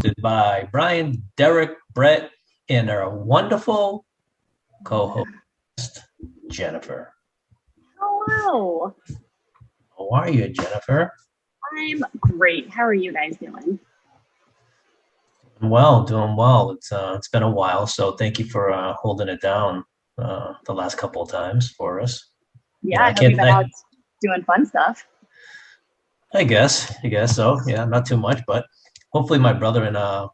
hosted by Brian, Derek, Brett, and our wonderful co-host, Jennifer. Hello. How are you, Jennifer? I'm great. How are you guys doing? Doing well. It's been a while, so thank you for holding it down the last couple of times for us. Yeah, I hope you've been out doing fun stuff. I guess so. Yeah, not too much, but hopefully my brother and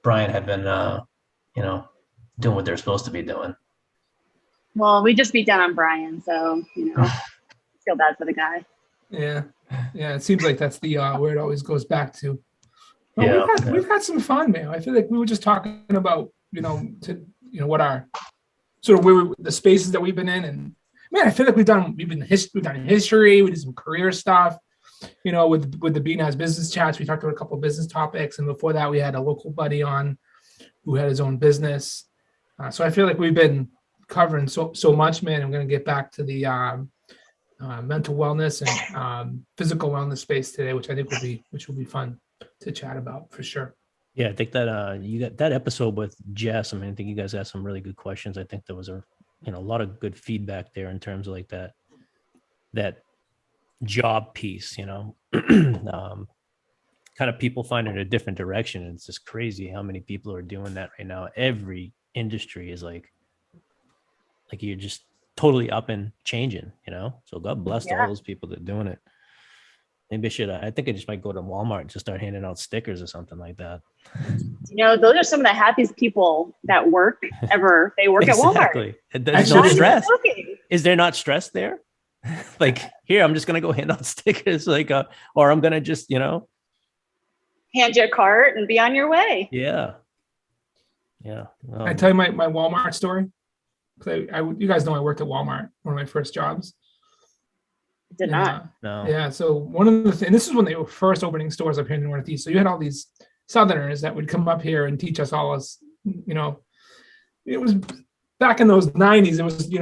Brian have been doing what they're supposed to be doing. Well, we just beat down on Brian, so feel bad for the guy. Yeah. It seems like that's the where it always goes back to. Well, we've had some fun, man. I feel like we were just talking about what our sort of the spaces that we've been in, and man, I feel like we've done history, we did some career stuff. With the BNAS business chats, we talked about a couple of business topics, and before that, we had a local buddy on who had his own business. So I feel like we've been covering so much, man. I'm going to get back to the mental wellness and physical wellness space today, which I think will be fun to chat about for sure. Yeah, I think that you got that episode with Jess. I mean, I think you guys asked some really good questions. I think there was a lot of good feedback there in terms of like that job piece, kind of people find it a different direction. And it's just crazy how many people are doing that right now. Every industry is like you're just totally up and changing, so God bless all those people that are doing it. Maybe I think I just might go to Walmart and just start handing out stickers or something like that. Those are some of the happiest people that work ever. They work exactly. at Walmart. There's no stress. Is there not stress there? Like, here, I'm just going to go hand out stickers, or I'm going to just, hand you a cart and be on your way. Yeah. I tell you my Walmart story. You guys know I worked at Walmart, one of my first jobs. Did not. No. Yeah. So one of the things, and this is when they were first opening stores up here in the Northeast. So you had all these Southerners that would come up here and teach us all it was back in those 90s. It was, you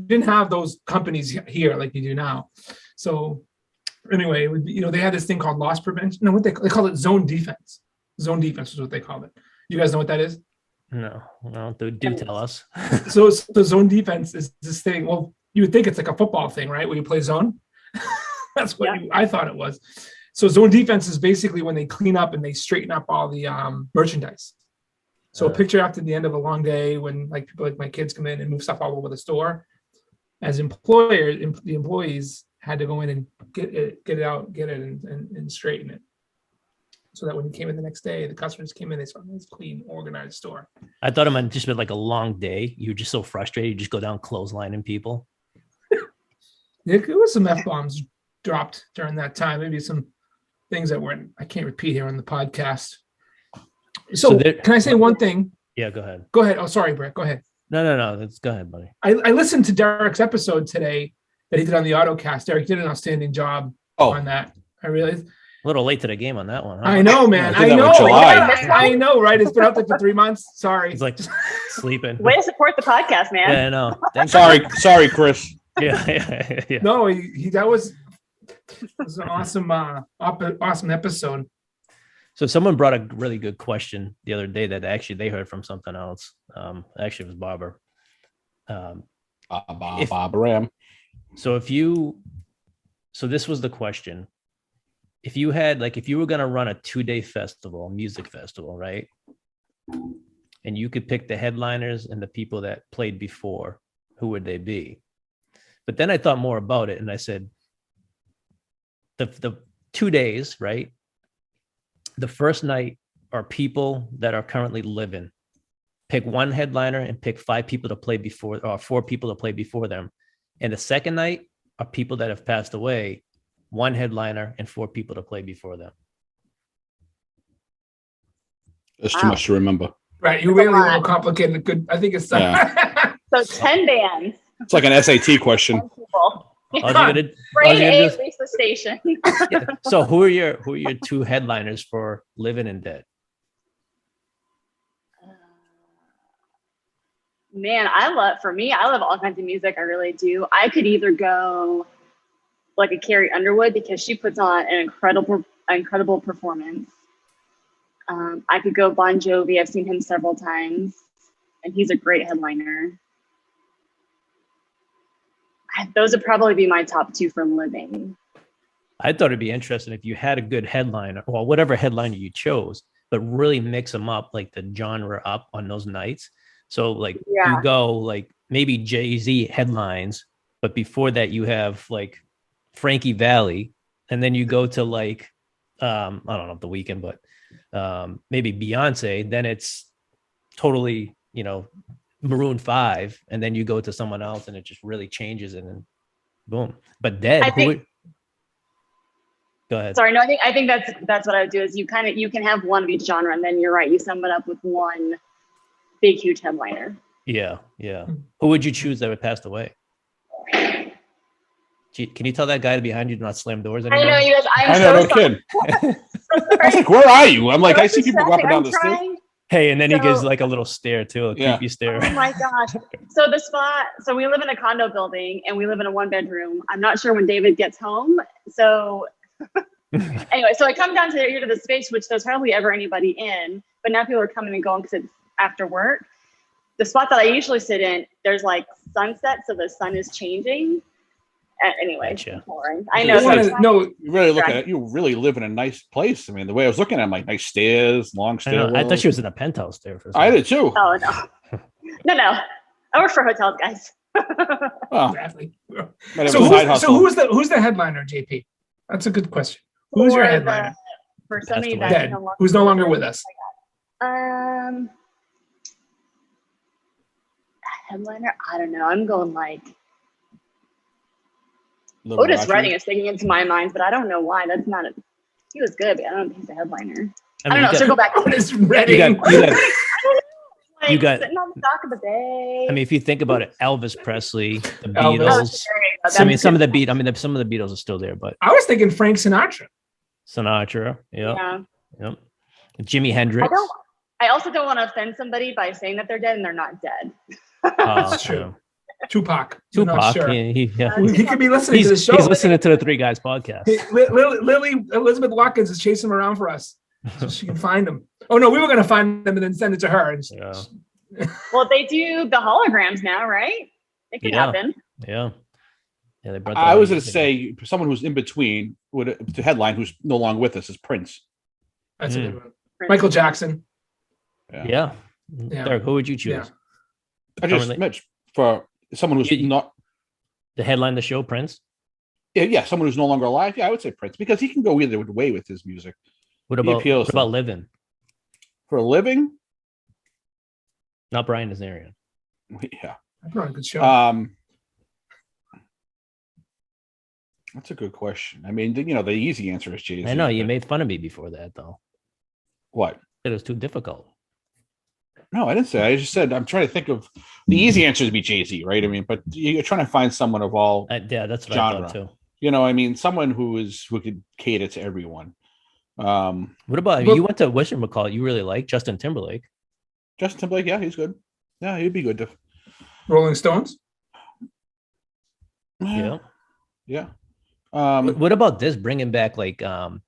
didn't have those companies here like you do now. So anyway, they had this thing called loss prevention. No, what they call it zone defense. Zone defense is what they called it. You guys know what that is? No, do tell us. So the zone defense is this thing. Well, you would think it's like a football thing, right? Where you play zone. That's what I thought it was. So zone defense is basically when they clean up and they straighten up all the merchandise. So a picture after the end of a long day when like people like my kids come in and move stuff all over the store. As employers, the employees had to go in and get it out and straighten it. So that when you came in the next day, the customers came in, they saw a nice, clean, organized store. I thought it might just be like a long day. You were just so frustrated. You just go down clotheslining people. There was some F-bombs dropped during that time. Maybe some things that I can't repeat here on the podcast. So can I say one thing? Yeah, go ahead. Go ahead. Oh, sorry, Brett. Go ahead. No. Go ahead, buddy. I listened to Derek's episode today that he did on the AutoCast. Derek did an outstanding job on that. I realized. A little late to the game on that one. Huh? I know, man. I know. I know, right? It's been out there for 3 months. Sorry. It's like sleeping. Way to support the podcast, man. Yeah, I know. Sorry, Chris. Yeah. No, that was an awesome, awesome episode. So someone brought a really good question the other day that actually they heard from something else. Actually, it was Barbara. Barbara Ram. So this was the question. If you were going to run a 2-day music festival, right? And you could pick the headliners and the people that played before, who would they be? But then I thought more about it and I said, the 2 days, right? The first night are people that are currently living. Pick one headliner and pick 5 people to play before, or 4 people to play before them. And the second night are people that have passed away. 1 headliner and 4 people to play before them. That's too much to remember. Right, you really a little complicated. Good, I think it's So 10 bands. It's like an SAT question. Grade A leaves the station. Yeah. So who are your 2 headliners for living and dead? Man, I love all kinds of music. I really do. I could either go like a Carrie Underwood because she puts on an incredible performance. I could go Bon Jovi. I've seen him several times, and he's a great headliner. Those would probably be my top two for living. I thought it'd be interesting if you had a good headliner, well, whatever headliner you chose, but really mix them up, like the genre up on those nights. So like you go like maybe Jay-Z headlines, but before that you have like Frankie Valli, and then you go to like I don't know The Weeknd, but maybe Beyonce. Then it's totally, you know, Maroon 5, and then you go to someone else, and it just really changes, and then boom. But Dead, go ahead. Sorry, no, I think that's what I would do. Is you can have one of each genre, and then you're right, you sum it up with one big huge headliner. Yeah. Who would you choose that would passed away? Can you tell that guy behind you to not slam doors anymore? I know you guys. I know, no kid. I was like, where are you? I'm like, I see people walking down the stairs. Hey, and then he gives like a little stare too, a creepy stare. Oh my gosh. So the spot, so we live in a condo building and we live in a 1-bedroom. I'm not sure when David gets home. So anyway, so I come down here to the space, which there's hardly ever anybody in, but now people are coming and going because it's after work. The spot that I usually sit in, there's like sunset, so the sun is changing. Anyway, gotcha. Boring. I know. You really look at it. You really live in a nice place. I mean, the way I was looking at it, I'm like, nice stairs, long stairs. I thought she was in a penthouse there for a second. I did too. Oh no. I work for hotels, guys. Oh. Exactly. So who's the headliner, JP? That's a good question. Who's your headliner? For somebody that's who's no longer with us. Headliner? I don't know. I'm going like Otis Redding is sticking into my mind, but I don't know why. That's not a. He was good, but I don't think he's a headliner. I don't know. Circle back. Otis Redding. You got sitting on the dock of the bay. I mean, if you think about it, Elvis Presley, the Beatles. I mean, some of the Beatles are still there, but I was thinking Frank Sinatra. Yep. Jimi Hendrix. I also don't want to offend somebody by saying that they're dead and they're not dead. That's true. Tupac. Sure. He could be listening to the show. He's listening to the Three Guys podcast. Hey, Lily Elizabeth Watkins is chasing him around for us, so she can find him. Oh no, we were going to find them and then send it to her. Well, they do the holograms now, right? It can happen. Yeah. They brought I was going to say someone who's in between to headline who's no longer with us is Prince. That's a good one. Michael Jackson. Yeah. Derek, who would you choose? Yeah. I just meant for someone who's not the headline, the show, Prince. Yeah, someone who's no longer alive. Yeah, I would say Prince because he can go either way with his music. What about living? For a living? Not Brian Nazarian. Yeah. That's a good show. That's a good question. I mean, the easy answer is Jay-Z. I know you made fun of me before that, though. What? It was too difficult. No, I didn't say. I just said I'm trying to think of the easy answer to be Jay-Z, right? I mean, but you're trying to find someone of all that's what genre. I thought too. I mean, someone who could cater to everyone. What about you? Went to whatchamacallit you really like Justin Timberlake? Justin Timberlake, yeah, he's good. Yeah, he'd be good to. Rolling Stones. Yeah. What about this? Bringing back like from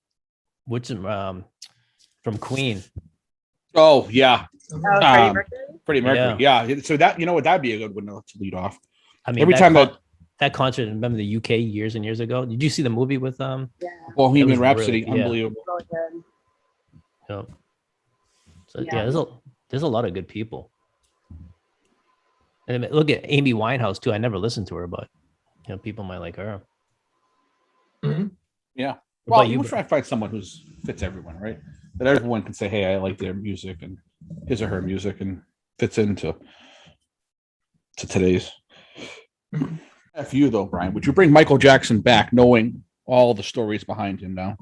Queen. Oh yeah. Freddie Mercury. Yeah. So that that'd be a good one to lead off. I mean, every time that concert, remember the UK years and years ago? Did you see the movie with Bohemian Rhapsody? Really, unbelievable. Really good. Yep. So there's a lot of good people. And look at Amy Winehouse too. I never listened to her, but people might like her. Mm-hmm. Yeah. Well, you try to find someone who fits everyone, right? That everyone can say, "Hey, I like their music," and his or her music, and fits into today's. For you though, Brian, would you bring Michael Jackson back, knowing all the stories behind him now?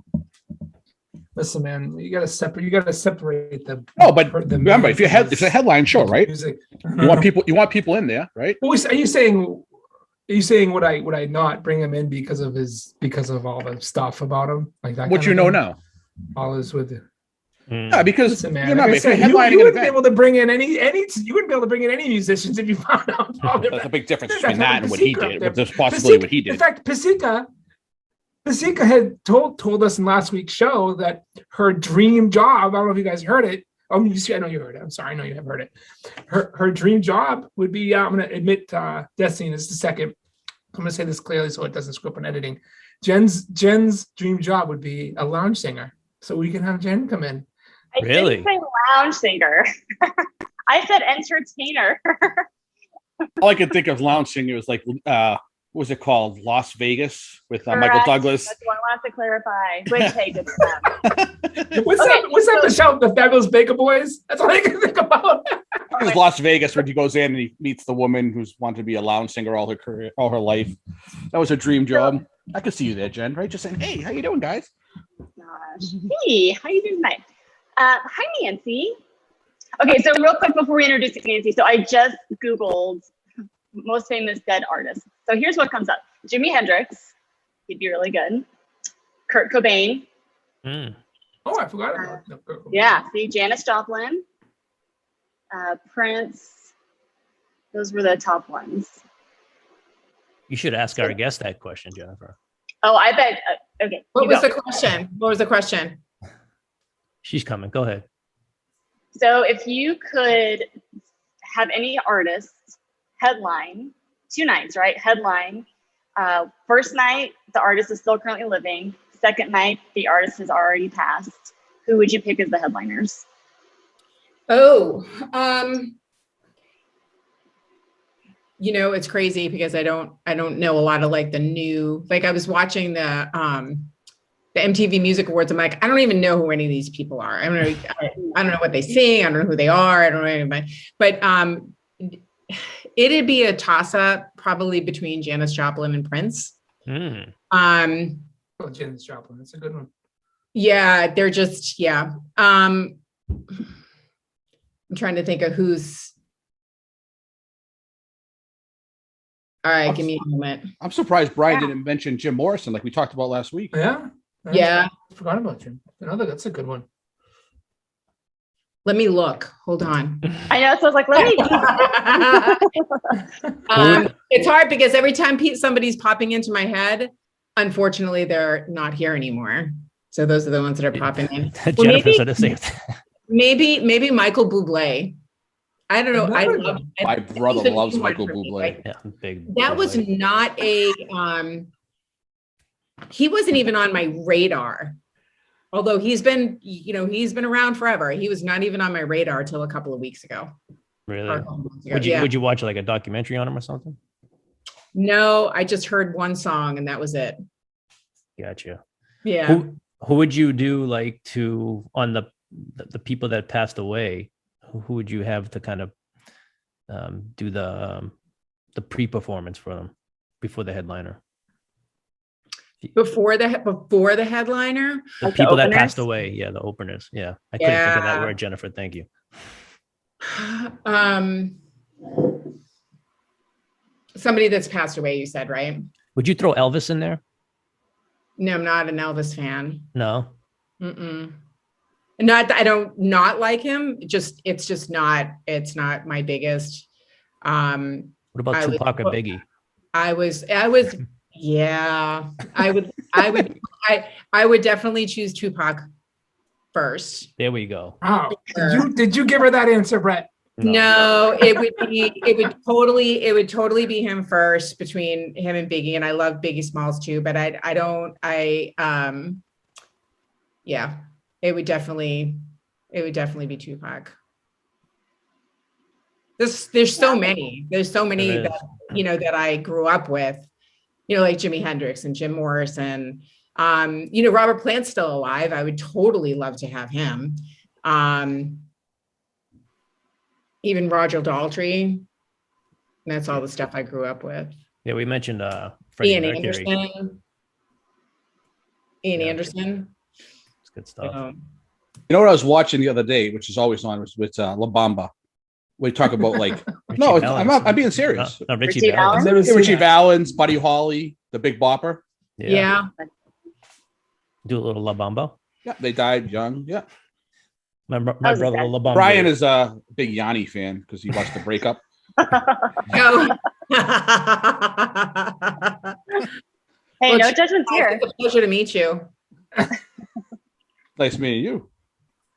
Listen, man, you gotta separate the. No, but remember, if it's a headline show, right? Music. You want people in there, right? Well, are you saying would I not bring him in because of all the stuff about him, like that? What you know now, all is with. Yeah, because listen, man, remember, you wouldn't be able to bring in any musicians if you found out. That's a big difference between that and what he did. There's possibly what he did. In fact, Pasika, Masika had told us in last week's show that her dream job, I don't know if you guys heard it. I know you heard it. I'm sorry, I know you have heard it. Her dream job would be, I'm going to admit Destiny is the second. I'm going to say this clearly so it doesn't screw up on editing. Jen's dream job would be a lounge singer. So we can have Jen come in. I didn't say lounge singer. I said entertainer. All I could think of lounge singer was like, what was it called? Las Vegas with Michael Douglas. That's what I want to clarify. Good take. Good stuff. What's that the show, the Fabulous Baker Boys? That's all I can think about. It was Las Vegas when he goes in and he meets the woman who's wanted to be a lounge singer all her life. That was her dream job. I could see you there, Jen, right? Just saying, hey, how you doing, guys? Gosh. Hey, how you doing tonight? Hi, Nancy. Okay, so real quick before we introduce Nancy, so I just Googled most famous dead artists. So here's what comes up. Jimi Hendrix, he'd be really good. Kurt Cobain. Oh, I forgot about that. Yeah, see, Janis Joplin. Prince. Those were the top ones. You should ask our guest that question, Jennifer. Oh, I bet. Okay. What was the question? What was the question? She's coming. Go ahead. So if you could have any artist headline 2 nights, right? Headline. First night, the artist is still currently living. Second night, the artist has already passed. Who would you pick as the headliners? Oh, it's crazy because I don't know a lot of like the new, like I was watching the MTV Music Awards. I'm like, I don't even know who any of these people are. I don't know what they sing. I don't know who they are. I don't know anybody. But it'd be a toss up probably between Janis Joplin and Prince. Oh, Janis Joplin. That's a good one. Yeah, they're just, yeah. I'm trying to think of who's. All right, give me a moment. I'm surprised Brian didn't mention Jim Morrison like we talked about last week. Yeah. Yeah. I forgot about Jim. That's a good one. Let me look. Hold on. I know, so I was like, let me. It's hard because every time somebody's popping into my head, unfortunately, they're not here anymore. So those are the ones that are popping in. Well, Jennifer said the same thing. Maybe Michael Bublé. I don't know. My brother loves Michael Bublé. Yeah, big. That was not a. He wasn't even on my radar. Although he's been around forever. He was not even on my radar till a couple of weeks ago. Really? Would you watch like a documentary on him or something? No, I just heard one song and that was it. Gotcha. Yeah. Who would you do like on the people that passed away? Who would you have to kind of do the pre-performance for them before the headliner? Before the headliner, the like people that passed away. Yeah, the openers. Yeah, I couldn't think of that word, Jennifer. Thank you. Somebody that's passed away. You said, right? Would you throw Elvis in there? No, I'm not an Elvis fan. No. Not that I don't not like him. It's not my biggest. What about Tupac or Biggie? I was. Yeah, I would definitely choose Tupac first. There we go. Oh, did you give her that answer, Brett? No, it would totally be him first between him and Biggie, and I love Biggie Smalls too, but yeah, it would definitely be Tupac. There's so many that that I grew up with. Like Jimi Hendrix and Jim Morrison. Robert Plant's still alive. I would totally love to have him. Even Roger Daltrey. That's all the stuff I grew up with. Yeah, we mentioned Freddie Ian Mercury. Anderson. It's good stuff. You know what I was watching the other day, which is always on, was with La Bamba. We talk about like I'm being serious. No, Richie Valens. Richie Valens, Buddy Holly, the Big Bopper. Yeah. Do a little La Bamba. Yeah, they died young. Yeah. My brother La Bamba. Brian is a big Yanni fan because he watched the breakup. Hey, Well, no it's judgments here. a pleasure to meet you. Nice meeting you.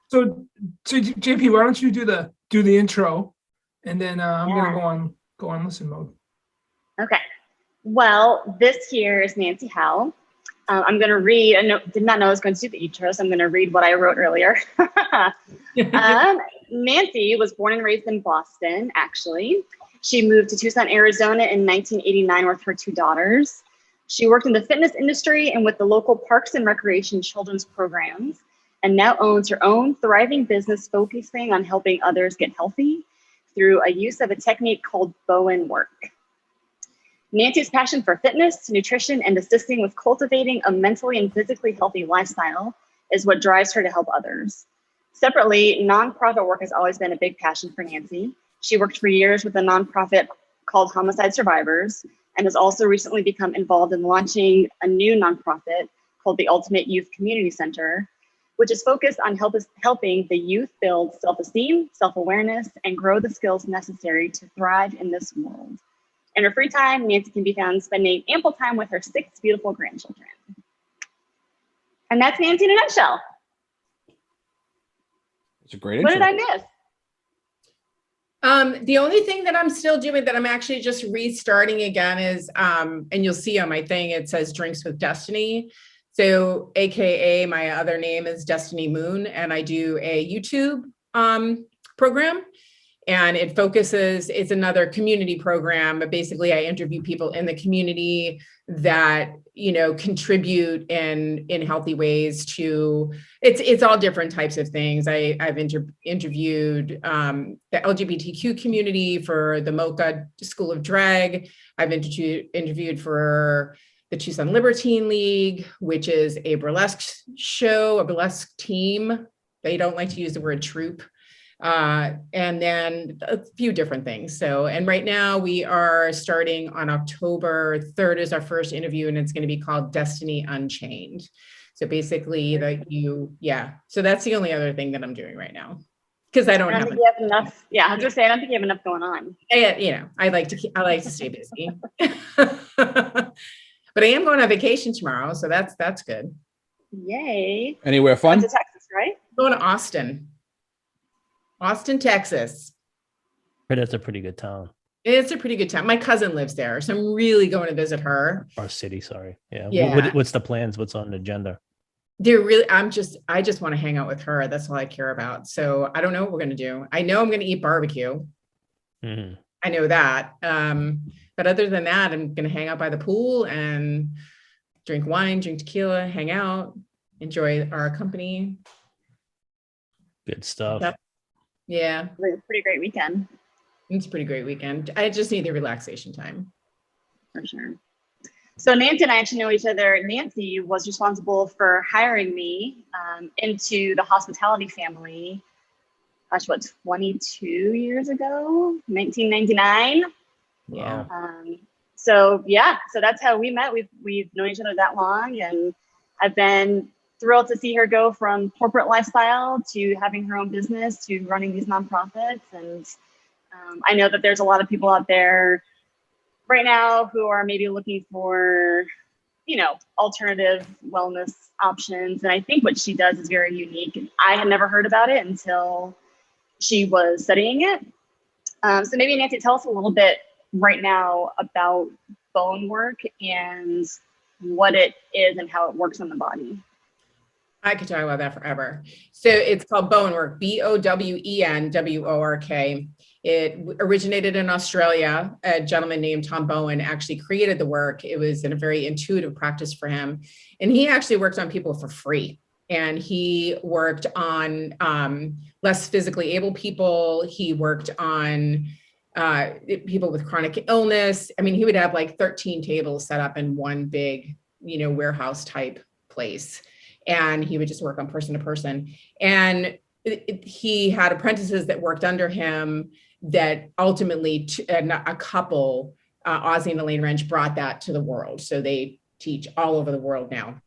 So JP, why don't you do the intro, and then I'm Yeah. gonna go on listen mode. Okay. Well, this here is Nancy Howe. I'm going to read, did not know I was going to do the intro, so I'm going to read what I wrote earlier. Nancy was born and raised in Boston, actually. She moved to Tucson, Arizona in 1989 with her 2 daughters. She worked in the fitness industry and with the local parks and recreation children's programs, and now owns her own thriving business focusing on helping others get healthy through a use of a technique called Bowen work. Nancy's passion for fitness, nutrition, and assisting with cultivating a mentally and physically healthy lifestyle is what drives her to help others. Separately, nonprofit work has always been a big passion for Nancy. She worked for years with a nonprofit called Homicide Survivors and has also recently become involved in launching a new nonprofit called the Ultimate Youth Community Center, which is focused on helping the youth build self-esteem, self-awareness, and grow the skills necessary to thrive in this world. In her free time, Nancy can be found spending ample time with her 6 beautiful grandchildren. And that's Nancy in a nutshell. It's a great What intro. did I miss? The only thing that I'm still doing that I'm actually just restarting again is, and you'll see on my thing, it says Drinks with Destiny. So AKA my other name is Destiny Moon, and I do a YouTube program. And it focuses, it's another community program, but basically I interview people in the community that, you know, contribute in healthy ways to, it's all different types of things. I've interviewed the LGBTQ community for the Mocha School of Drag. I've interviewed for the Tucson Libertine League, which is a burlesque show, a burlesque team. They don't like to use the word troupe. And then a few different things. So, and right now we are starting on October 3rd is our first interview, and it's going to be called Destiny Unchained. So basically so that's the only other thing that I'm doing right now. Because I don't think you have enough. Yeah, I was gonna say I don't think you have enough going on. You know, I like to stay busy. But I am going on vacation tomorrow, so that's good. Yay. Anywhere fun? To Texas, right? Going to Austin, Texas. But that's a pretty good town. It's a pretty good town. My cousin lives there, so I'm really going to visit her. Or city, sorry. Yeah. Yeah. What's the plans? What's on the agenda? I just want to hang out with her. That's all I care about. So I don't know what we're going to do. I know I'm going to eat barbecue. Mm-hmm. I know that. But other than that, I'm going to hang out by the pool and drink wine, drink tequila, hang out, enjoy our company. Good stuff. Yeah. Pretty great weekend. It's a pretty great weekend. I just need the relaxation time. For sure. So Nancy and I actually know each other. Nancy was responsible for hiring me into the hospitality family, 22 years ago, 1999. Yeah. So that's how we met. We've known each other that long, and I've been thrilled to see her go from corporate lifestyle to having her own business to running these nonprofits. And I know that there's a lot of people out there right now who are maybe looking for, you know, alternative wellness options. And I think what she does is very unique. I had never heard about it until she was studying it. So maybe Nancy, tell us a little bit right now about Bowen work and what it is and how it works on the body. I could talk about that forever. So it's called Bowen work, BOWEN It originated in Australia. A gentleman named Tom Bowen actually created the work. It was in a very intuitive practice for him. And he actually worked on people for free. And he worked on less physically able people. He worked on people with chronic illness. I mean, he would have like 13 tables set up in one big, you know, warehouse type place. And he would just work on person to person. And he had apprentices that worked under him that ultimately a couple, Ozzy and Elaine Wrench, brought that to the world. So they teach all over the world now.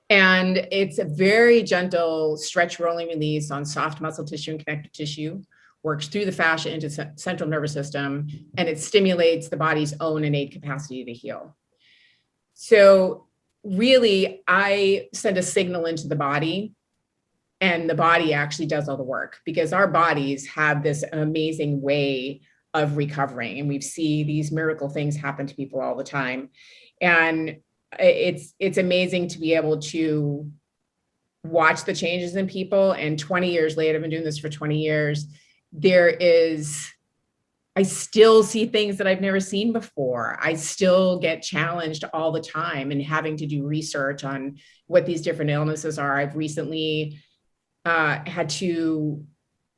And it's a very gentle stretch, rolling release on soft muscle tissue and connective tissue, works through the fascia into the central nervous system, and it stimulates the body's own innate capacity to heal. So really, I send a signal into the body, and the body actually does all the work, because our bodies have this amazing way of recovering. And we see these miracle things happen to people all the time. And it's amazing to be able to watch the changes in people. And 20 years later, I've been doing this for 20 years. I still see things that I've never seen before. I still get challenged all the time and having to do research on what these different illnesses are. I've recently had to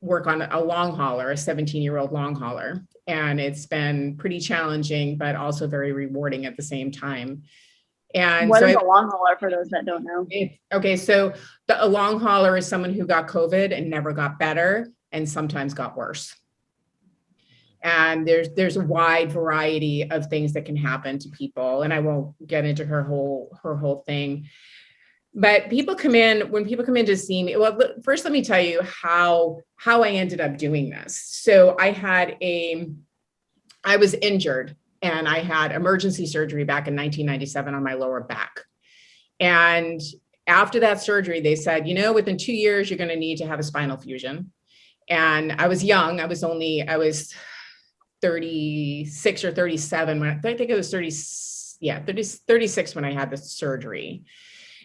work on a long hauler, a 17-year-old long hauler. And it's been pretty challenging, but also very rewarding at the same time. And what so is a long hauler for those that don't know? Okay, so a long hauler is someone who got COVID and never got better and sometimes got worse. And there's a wide variety of things that can happen to people. And I won't get into her whole thing. But when people come in to see me, well, first let me tell you how I ended up doing this. So I was injured and I had emergency surgery back in 1997 on my lower back. And after that surgery, they said, within 2 years, you're going to need to have a spinal fusion. And I was young. I was 36 or 37 when I think it was 36 when I had the surgery.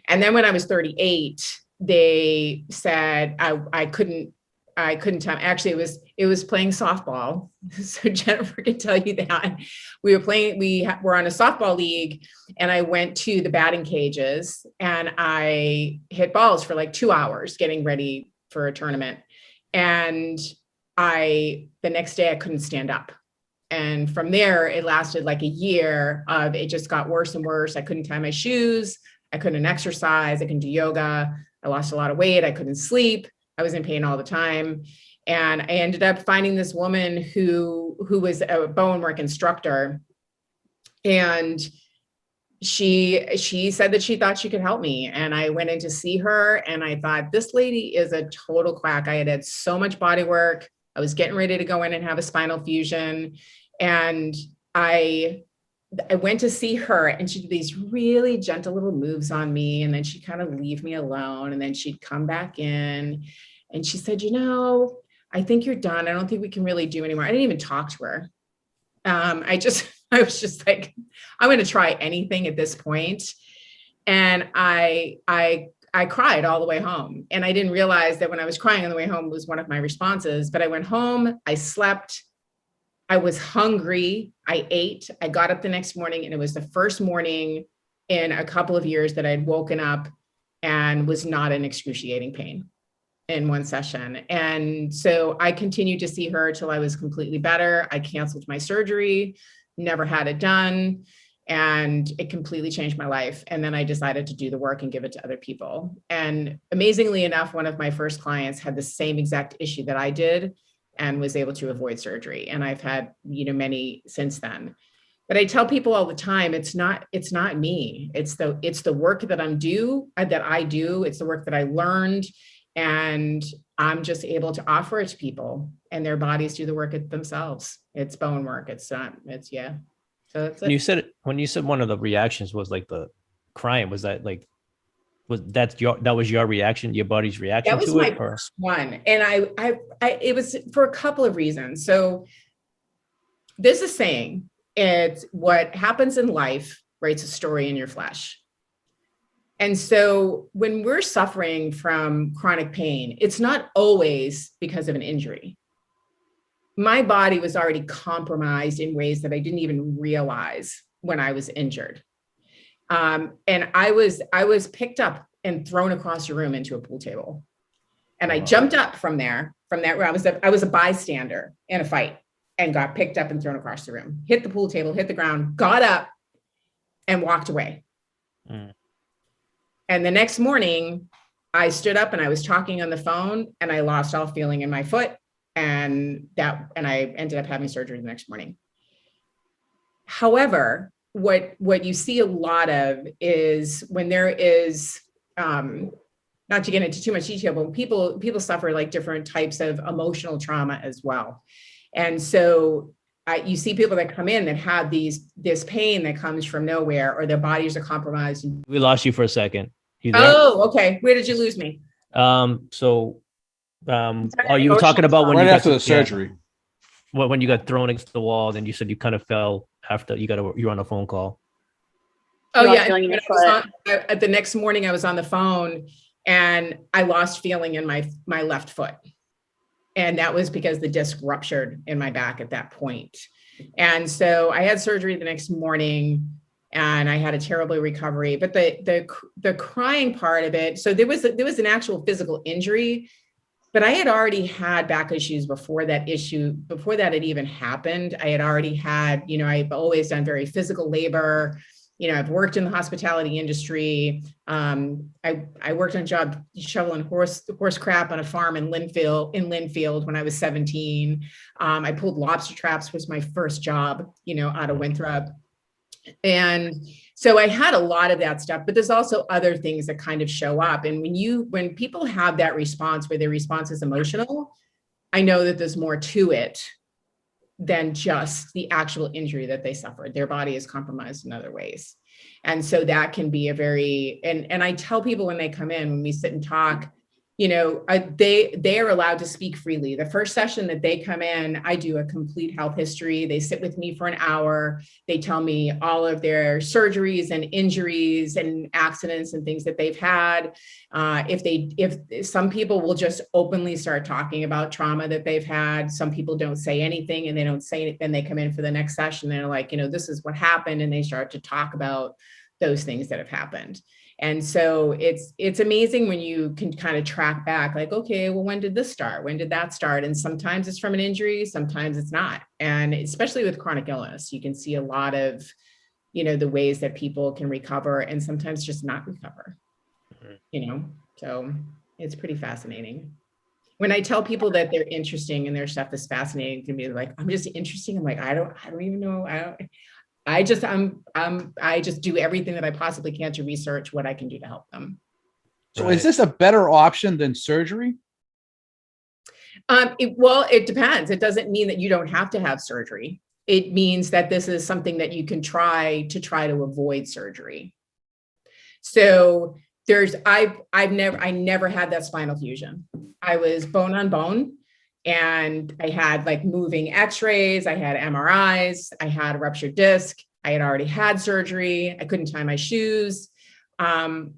And then when I was 38, they said I couldn't tell. Actually, it was playing softball. So Jennifer can tell you that we were on a softball league, and I went to the batting cages and I hit balls for like 2 hours getting ready for a tournament. And the next day I couldn't stand up. And from there, it lasted like a year of it just got worse and worse. I couldn't tie my shoes. I couldn't exercise. I couldn't do yoga. I lost a lot of weight. I couldn't sleep. I was in pain all the time. And I ended up finding this woman who was a Bowen work instructor. And she said that she thought she could help me. And I went in to see her and I thought, this lady is a total quack. I had so much body work. I was getting ready to go in and have a spinal fusion. And I went to see her and she did these really gentle little moves on me. And then she'd kind of leave me alone. And then she'd come back in and she said, I think you're done. I don't think we can really do anymore. I didn't even talk to her. I was just like, I'm going to try anything at this point. And I cried all the way home. And I didn't realize that when I was crying on the way home was one of my responses, but I went home, I slept, I was hungry, I ate, I got up the next morning, and it was the first morning in a couple of years that I'd woken up and was not in excruciating pain in one session. And so I continued to see her till I was completely better. I canceled my surgery, never had it done. And it completely changed my life. And then I decided to do the work and give it to other people. And amazingly enough, one of my first clients had the same exact issue that I did and was able to avoid surgery. And I've had, many since then. But I tell people all the time, it's not me. It's the work that I do. It's the work that I learned. And I'm just able to offer it to people, and their bodies do the work themselves. It's Bowen work. So that's it. When you said one of the reactions was like the crying, was that like, that was your reaction, your body's reaction to it? That was my first one. And I it was for a couple of reasons. So there's a saying, it's what happens in life writes a story in your flesh. And so when we're suffering from chronic pain, it's not always because of an injury. My body was already compromised in ways that I didn't even realize when I was injured. And I was picked up and thrown across the room into a pool table. And I jumped up from that where I was a bystander in a fight and got picked up and thrown across the room, hit the pool table, hit the ground, got up and walked away. Mm. And the next morning I stood up and I was talking on the phone and I lost all feeling in my foot. And I ended up having surgery the next morning. However, what you see a lot of is when there is, not to get into too much detail, but people suffer like different types of emotional trauma as well. And so you see people that come in that have this pain that comes from nowhere, or their bodies are compromised. We lost you for a second. You there? Oh, okay. Where did you lose me? So, Sorry, you were talking about when Right you after got the surgery. when you got thrown against the wall, then you said you kind of fell after you were on a phone call. Oh, You lost yeah. feeling in your The next morning I was on the phone and I lost feeling in my left foot. And that was because the disc ruptured in my back at that point. And so I had surgery the next morning and I had a terrible recovery. But the crying part of it, so there was an actual physical injury, but I had already had back issues before that had even happened. I had already had, I've always done very physical labor. I've worked in the hospitality industry. I worked on a job shoveling horse crap on a farm in Linfield when I was 17. I pulled lobster traps, was my first job, out of Winthrop. And so I had a lot of that stuff, but there's also other things that kind of show up. And when people have that response where their response is emotional, I know that there's more to it than just the actual injury that they suffered. Their body is compromised in other ways. And so that can be and I tell people when they come in, when we sit and talk, they are allowed to speak freely. The first session that they come in, I do a complete health history. They sit with me for an hour. They tell me all of their surgeries and injuries and accidents and things that they've had. If some people will just openly start talking about trauma that they've had, some people don't say anything and they don't say it. Then they come in for the next session. They're like, this is what happened. And they start to talk about those things that have happened. And so it's amazing when you can kind of track back, like, okay, well, when did this start? When did that start? And sometimes it's from an injury, sometimes it's not. And especially with chronic illness, you can see a lot of, the ways that people can recover and sometimes just not recover, so it's pretty fascinating. When I tell people that they're interesting and their stuff is fascinating to me, they're like, I'm just interesting. I'm like, I don't even know. I just do everything that I possibly can to research what I can do to help them. So is this a better option than surgery? It depends. It doesn't mean that you don't have to have surgery. It means that this is something that you can try to avoid surgery. So I never had that spinal fusion. I was bone on bone. And I had like moving x-rays, I had MRIs, I had a ruptured disc, I had already had surgery, I couldn't tie my shoes. I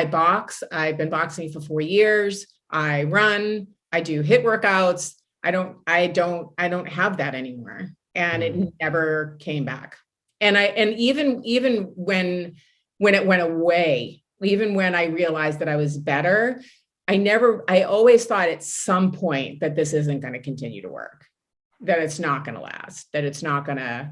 box, I've been boxing for 4 years, I run, I do HIIT workouts. I don't have that anymore. And it never came back. And even when it went away, even when I realized that I was better, I always thought at some point that this isn't going to continue to work, that it's not going to last, that it's not going to,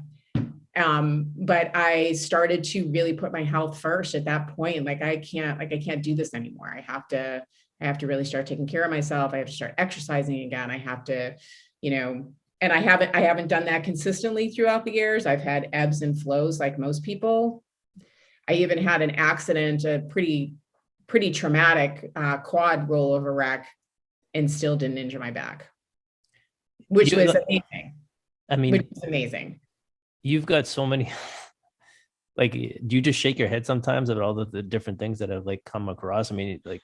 but I started to really put my health first at that point. Like I can't do this anymore. I have to really start taking care of myself. I have to start exercising again. I have to, and I haven't done that consistently throughout the years. I've had ebbs and flows like most people. I even had an accident, a pretty traumatic quad rollover wreck, and still didn't injure my back, which was amazing. I mean, which was amazing. You've got so many, like, do you just shake your head sometimes at all the different things that have like come across? I mean, like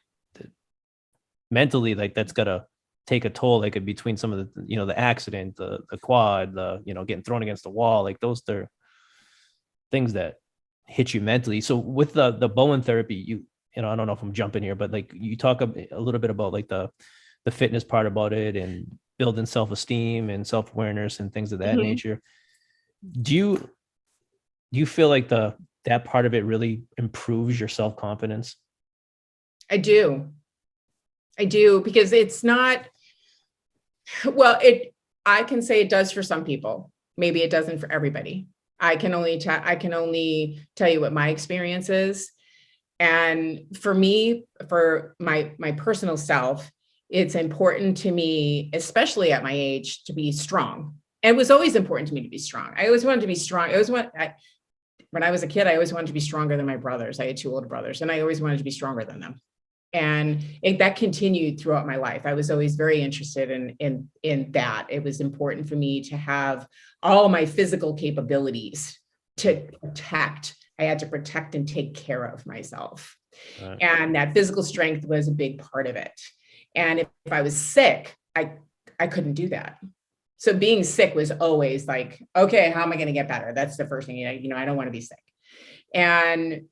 mentally, like that's gotta take a toll, like between some of the, the accident, the quad, getting thrown against the wall, like those are things that hit you mentally. So with the Bowen therapy, I don't know if I'm jumping here, but like you talk a little bit about like the fitness part about it and building self-esteem and self-awareness and things of that nature. Do you feel like that part of it really improves your self-confidence? I do because it's not, I can say it does for some people. Maybe it doesn't for everybody. I can only tell you what my experience is. And for me, for my personal self, it's important to me, especially at my age, to be strong. And it was always important to me to be strong. I always wanted to be strong. When I was a kid, I always wanted to be stronger than my brothers. I had 2 older brothers, and I always wanted to be stronger than them. And that continued throughout my life. I was always very interested in that. It was important for me to have all my physical capabilities to protect. I had to protect and take care of myself. Right. And that physical strength was a big part of it. And if I was sick, I couldn't do that. So being sick was always like, okay, how am I going to get better? That's the first thing, I don't want to be sick. And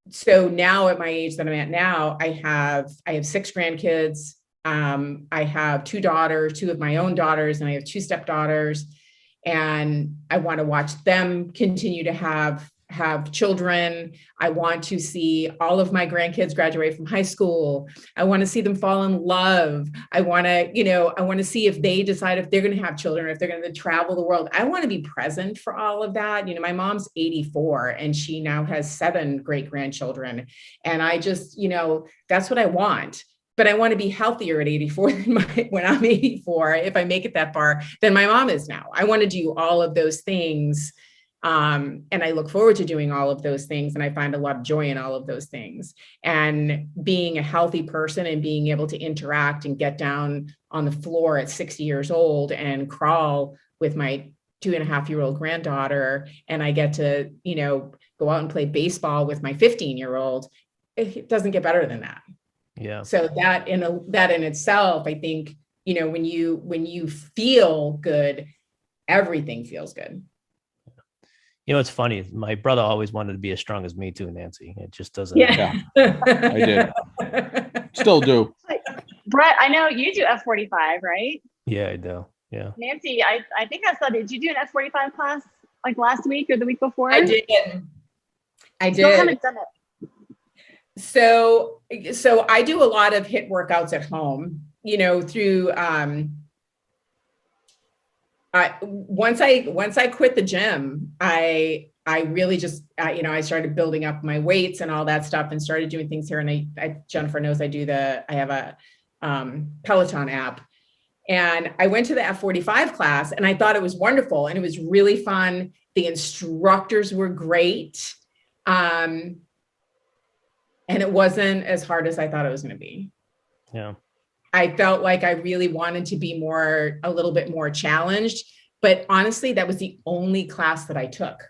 so now at my age that I'm at now, I have 6 grandkids. I have 2 daughters, 2 of my own daughters, and I have 2 stepdaughters. And I want to watch them continue to have children. I want to see all of my grandkids graduate from high school. I want to see them fall in love. I want to see if they decide if they're going to have children, if they're going to travel the world. I want to be present for all of that. My mom's 84 and she now has 7 great grandchildren. And I just, that's what I want. But I want to be healthier at 84 than when I'm 84, if I make it that far, than my mom is now. I want to do all of those things. And I look forward to doing all of those things. And I find a lot of joy in all of those things. And being a healthy person and being able to interact and get down on the floor at 60 years old and crawl with my 2.5-year-old granddaughter. And I get to, go out and play baseball with my 15-year-old. It doesn't get better than that. Yeah. So that in itself, I think, when you feel good, everything feels good. It's funny. My brother always wanted to be as strong as me too, Nancy. It just doesn't. Yeah, I did. Still do. Brett, I know you do F45, right? Yeah, I do. Yeah. Nancy, I think I saw, did you do an F45 class like last week or the week before? I did. Still haven't done it. So I do a lot of HIIT workouts at home, through, once I quit the gym, I really just, I started building up my weights and all that stuff and started doing things here. And Jennifer knows I have a Peloton app, and I went to the F45 class and I thought it was wonderful. And it was really fun. The instructors were great. And it wasn't as hard as I thought it was going to be. Yeah. I felt like I really wanted to be a little bit more challenged, but honestly, that was the only class that I took.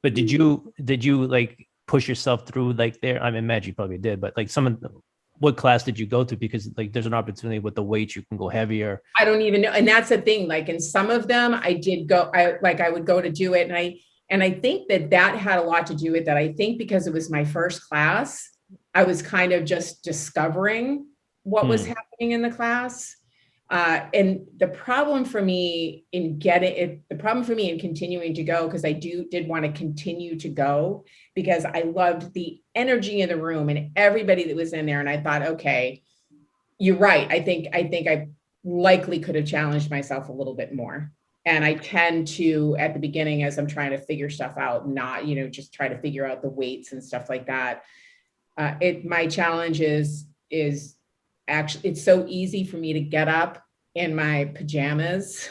But did you like push yourself through like there? I imagine you probably did, but like what class did you go to? Because like there's an opportunity with the weights, you can go heavier. I don't even know. And that's the thing, like in some of them I did go, I would go to do it. And I think that had a lot to do with that. I think because it was my first class, I was kind of just discovering what was happening in the class. And the problem for me in continuing to go, because I did want to continue to go, because I loved the energy in the room and everybody that was in there. And I thought, okay, you're right. I think I likely could have challenged myself a little bit more. And I tend to, at the beginning, as I'm trying to figure stuff out, not, just try to figure out the weights and stuff like that. My challenge is actually, it's so easy for me to get up in my pajamas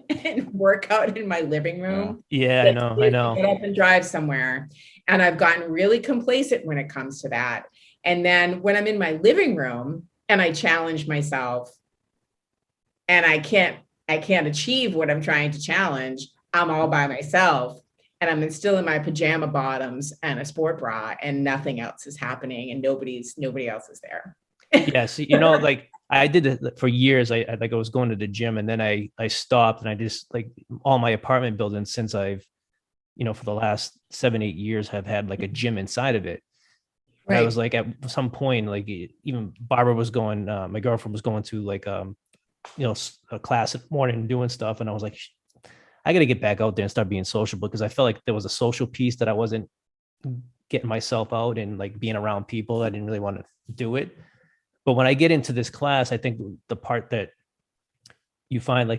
and work out in my living room. Yeah, I know. Get up and drive somewhere. And I've gotten really complacent when it comes to that. And then when I'm in my living room and I challenge myself and I can't achieve what I'm trying to challenge, I'm all by myself. And I'm still in my pajama bottoms and a sport bra and nothing else is happening and nobody else is there. Yes. Like I did it for years. I was going to the gym and then I stopped, and I just like all my apartment buildings since I've, for the last 7-8 years have had like a gym inside of it. Right. I was like, at some point, like even Barbara was going, my girlfriend was going to like, a class in the morning and doing stuff. And I was like, I got to get back out there and start being sociable, because I felt like there was a social piece that I wasn't getting myself out and like being around people. I didn't really want to do it. But when I get into this class, I think the part that you find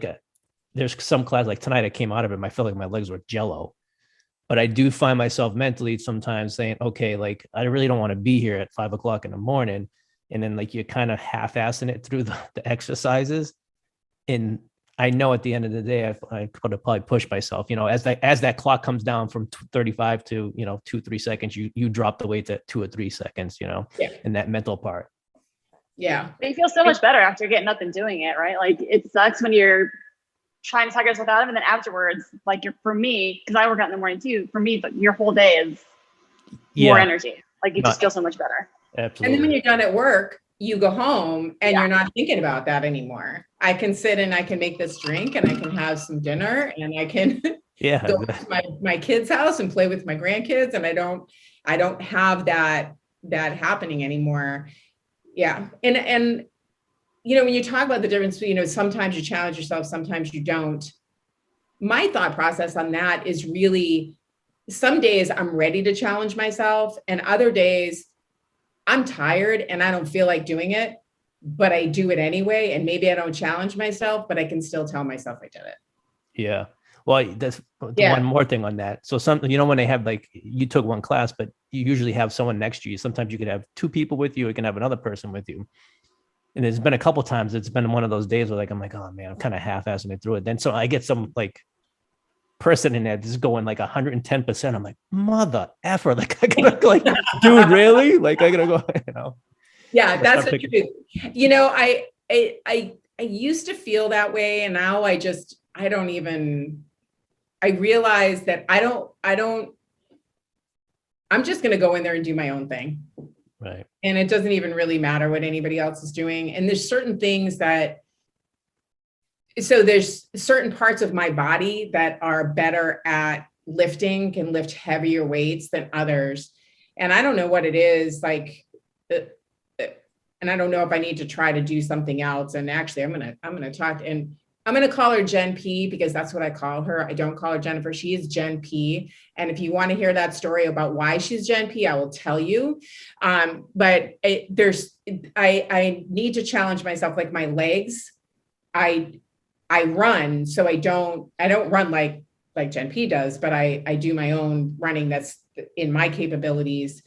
there's some class like tonight I came out of it, I felt like my legs were jello. But I do find myself mentally sometimes saying, okay, like I really don't want to be here at 5 o'clock in the morning. And then like you're kind of half-assing it through the exercises. And I know at the end of the day, I could have probably pushed myself, as that clock comes down from 35 to, 2-3 seconds, you drop the weight to 2 or 3 seconds, in that mental part. Yeah. But you feel so much better after getting up and doing it, right? Like it sucks when you're trying to talk yourself out of it, and then afterwards, like for me, because I work out in the morning too, for me, but your whole day is more energy. Like you just feel so much better. Absolutely. And then when you're done at work, you go home and Yeah. you're not thinking about that anymore. I can sit and I can make this drink and I can have some dinner and I can go to my kid's house and play with my grandkids. And I don't have that happening anymore. Yeah. And you know, when you talk about the difference, you know, sometimes you challenge yourself, sometimes you don't. My thought process on that is really, some days I'm ready to challenge myself, and other days I'm tired and I don't feel like doing it, but I do it anyway. And maybe I don't challenge myself, but I can still tell myself I did it. Yeah. Well, that's one more thing on that. So you know, when they have, like, you took one class, but you usually have someone next to you. Sometimes you could have two people with you. You can have another person with you. And there's been a couple times it's been one of those days where, like, I'm like, oh man, I'm kind of half-assing it through it. Then so I get some like person in there just going like 110%. I'm like, mother effer, like I gotta go, like, dude, really? Like I gotta go, you know. Yeah, that's the truth. You know, I used to feel that way, and now I realize that I'm just gonna go in there and do my own thing. Right. And it doesn't even really matter what anybody else is doing. And there's certain things there's certain parts of my body that are better at lifting, can lift heavier weights than others. And I don't know what it is, like, and I don't know if I need to try to do something else. And actually I'm going to talk, and I'm going to call her Jen P, because that's what I call her. I don't call her Jennifer. She is Jen P. And if you want to hear that story about why she's Jen P, I will tell you. But I need to challenge myself. Like my legs, I run, so I don't run like Jen P does, but I do my own running that's in my capabilities.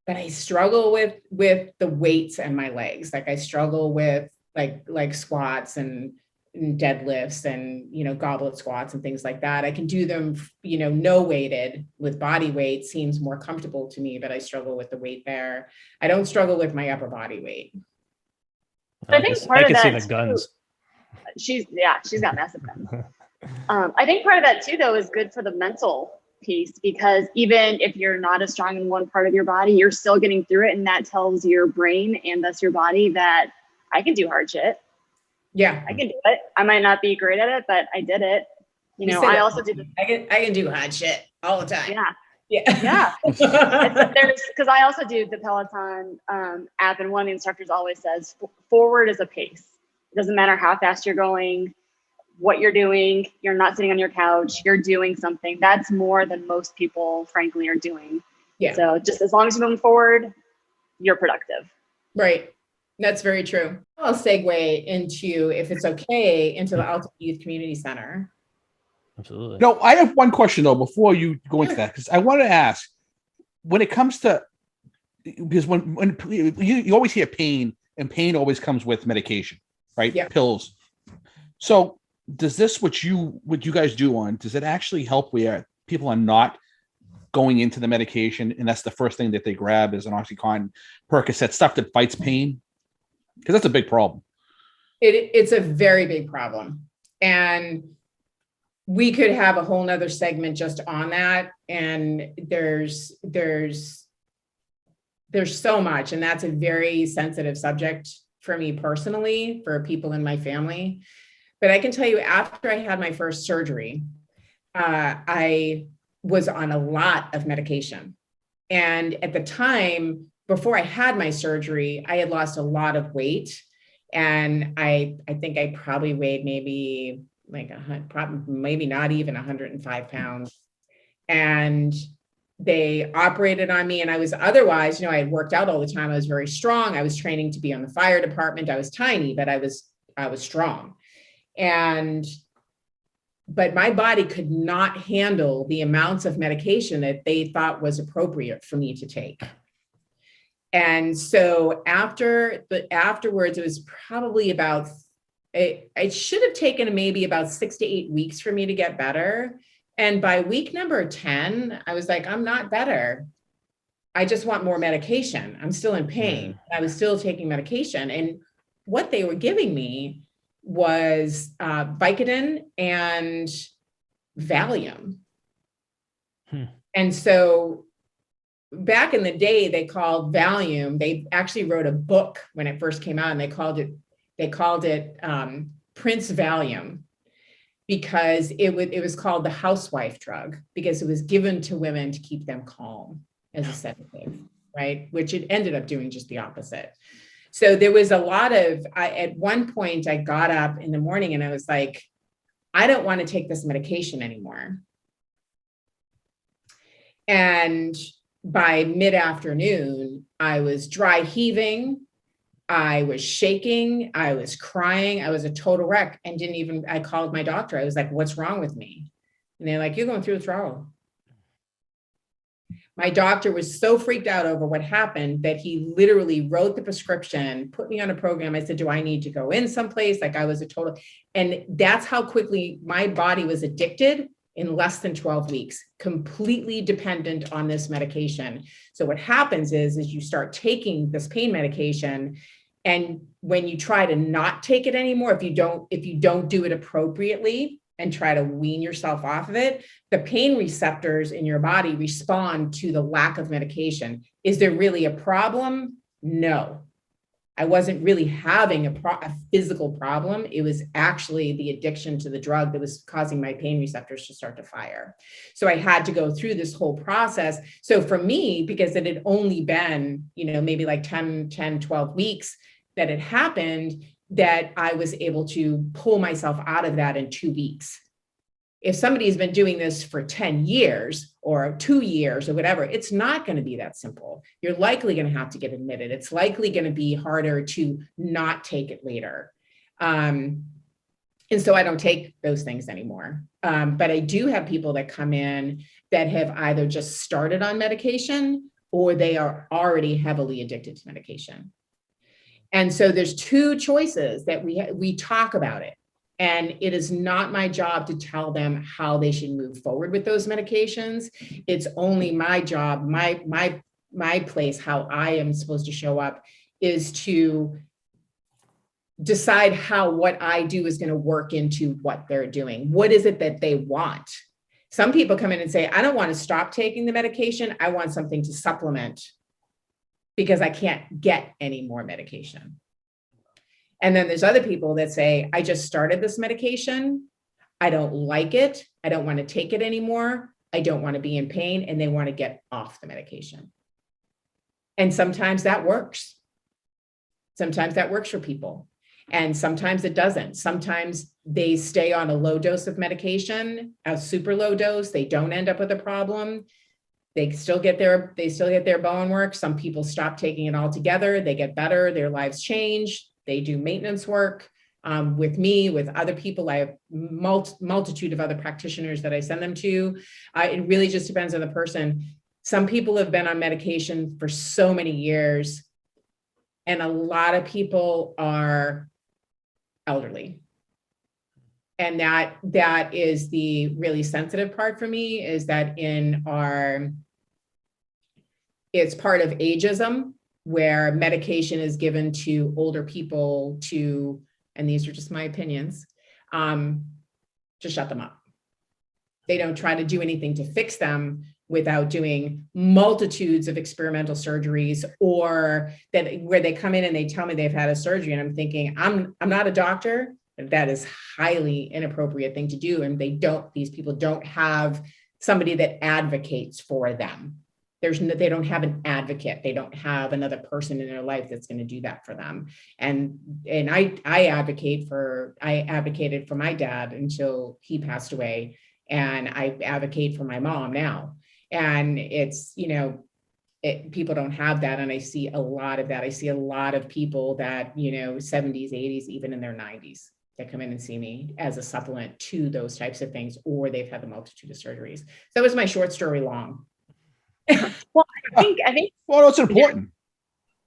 But I struggle with the weights and my legs. Like I struggle with like squats and deadlifts and, you know, goblet squats and things like that. I can do them, you know, no weighted. With body weight seems more comfortable to me, but I struggle with the weight there. I don't struggle with my upper body weight. I think part of that, see the guns. She's got massive guns. I think part of that too, though, is good for the mental piece, because even if you're not as strong in one part of your body, you're still getting through it. And that tells your brain and thus your body that I can do hard shit. Yeah, I can do it. I might not be great at it, but I did it. You know, I also do. I can do hard shit all the time. Yeah. Because I also do the Peloton app, and one of the instructors always says, forward is a pace. It doesn't matter how fast you're going, what you're doing. You're not sitting on your couch. You're doing something. That's more than most people, frankly, are doing. Yeah. So just as long as you're moving forward, you're productive. Right. That's very true. I'll segue into, if it's okay, into the Alta Youth Community Center. Absolutely. No, I have one question though before you go into that, because I want to ask, when it comes to, because when you always hear pain, and pain always comes with medication, right? Yeah. Pills. So does this, what you guys do does it actually help where people are not going into the medication, and that's the first thing that they grab is an OxyContin, Percocet, stuff that fights pain? Because that's a big problem. It's a very big problem. And we could have a whole nother segment just on that. And there's so much, and that's a very sensitive subject for me personally, for people in my family. But I can tell you, after I had my first surgery, I was on a lot of medication. And at the time, before I had my surgery, I had lost a lot of weight. And I think I probably weighed maybe maybe not even 105 pounds. And they operated on me, and I was otherwise, you know, I had worked out all the time. I was very strong. I was training to be on the fire department. I was tiny, but I was strong. But my body could not handle the amounts of medication that they thought was appropriate for me to take. And so afterwards, it was probably about, it should have taken maybe about 6 to 8 weeks for me to get better. And by week number 10, I was like, I'm not better. I just want more medication. I'm still in pain. I was still taking medication. And what they were giving me was Vicodin and Valium. And so back in the day, they called Valium, they actually wrote a book when it first came out, and they called it Prince Valium, because it was called the housewife drug, because it was given to women to keep them calm as a sedative, right? Which it ended up doing just the opposite. So there was a lot of, at one point I got up in the morning and I was like, I don't want to take this medication anymore. And by mid-afternoon, I was dry heaving, I was shaking, I was crying, I was a total wreck, and I called my doctor. I was like, what's wrong with me? And they're like, you're going through withdrawal. My doctor was so freaked out over what happened that he literally wrote the prescription, put me on a program. I said, do I need to go in someplace? Like, I was a total, and that's how quickly my body was addicted in less than 12 weeks, completely dependent on this medication. So what happens is you start taking this pain medication, and when you try to not take it anymore, if you don't do it appropriately and try to wean yourself off of it, the pain receptors in your body respond to the lack of medication. Is there really a problem? No. I wasn't really having a physical problem. It was actually the addiction to the drug that was causing my pain receptors to start to fire. So I had to go through this whole process. So for me, because it had only been, maybe like 10, 12 weeks that it happened, that I was able to pull myself out of that in 2 weeks. If somebody's been doing this for 10 years or 2 years or whatever, it's not going to be that simple. You're likely going to have to get admitted. It's likely going to be harder to not take it later. And so I don't take those things anymore. But I do have people that come in that have either just started on medication or they are already heavily addicted to medication. And so there's two choices that we talk about it. And it is not my job to tell them how they should move forward with those medications. It's only my job, my place, how I am supposed to show up is to decide how what I do is going to work into what they're doing. What is it that they want? Some people come in and say, I don't want to stop taking the medication. I want something to supplement because I can't get any more medication. And then there's other people that say, I just started this medication. I don't like it. I don't want to take it anymore. I don't want to be in pain, and they want to get off the medication. And sometimes that works. Sometimes that works for people. And sometimes it doesn't. Sometimes they stay on a low dose of medication, a super low dose. They don't end up with a problem. They still get their bone work. Some people stop taking it altogether. They get better. Their lives change. They do maintenance work with me, with other people. I have multitude of other practitioners that I send them to. It really just depends on the person. Some people have been on medication for so many years, and a lot of people are elderly. And that is the really sensitive part for me, is that it's part of ageism, where medication is given to older people to, and these are just my opinions, to shut them up. They don't try to do anything to fix them without doing multitudes of experimental surgeries, or that where they come in and they tell me they've had a surgery, and I'm thinking, I'm not a doctor. That is highly inappropriate thing to do. And these people don't have somebody that advocates for them. They don't have an advocate. They don't have another person in their life that's going to do that for them. And I advocated for my dad until he passed away. And I advocate for my mom now. And it's, people don't have that. And I see a lot of that. I see a lot of people that, 70s, 80s, even in their 90s, that come in and see me as a supplement to those types of things, or they've had the multitude of surgeries. So that was my short story long. Well, I think Well, it's important.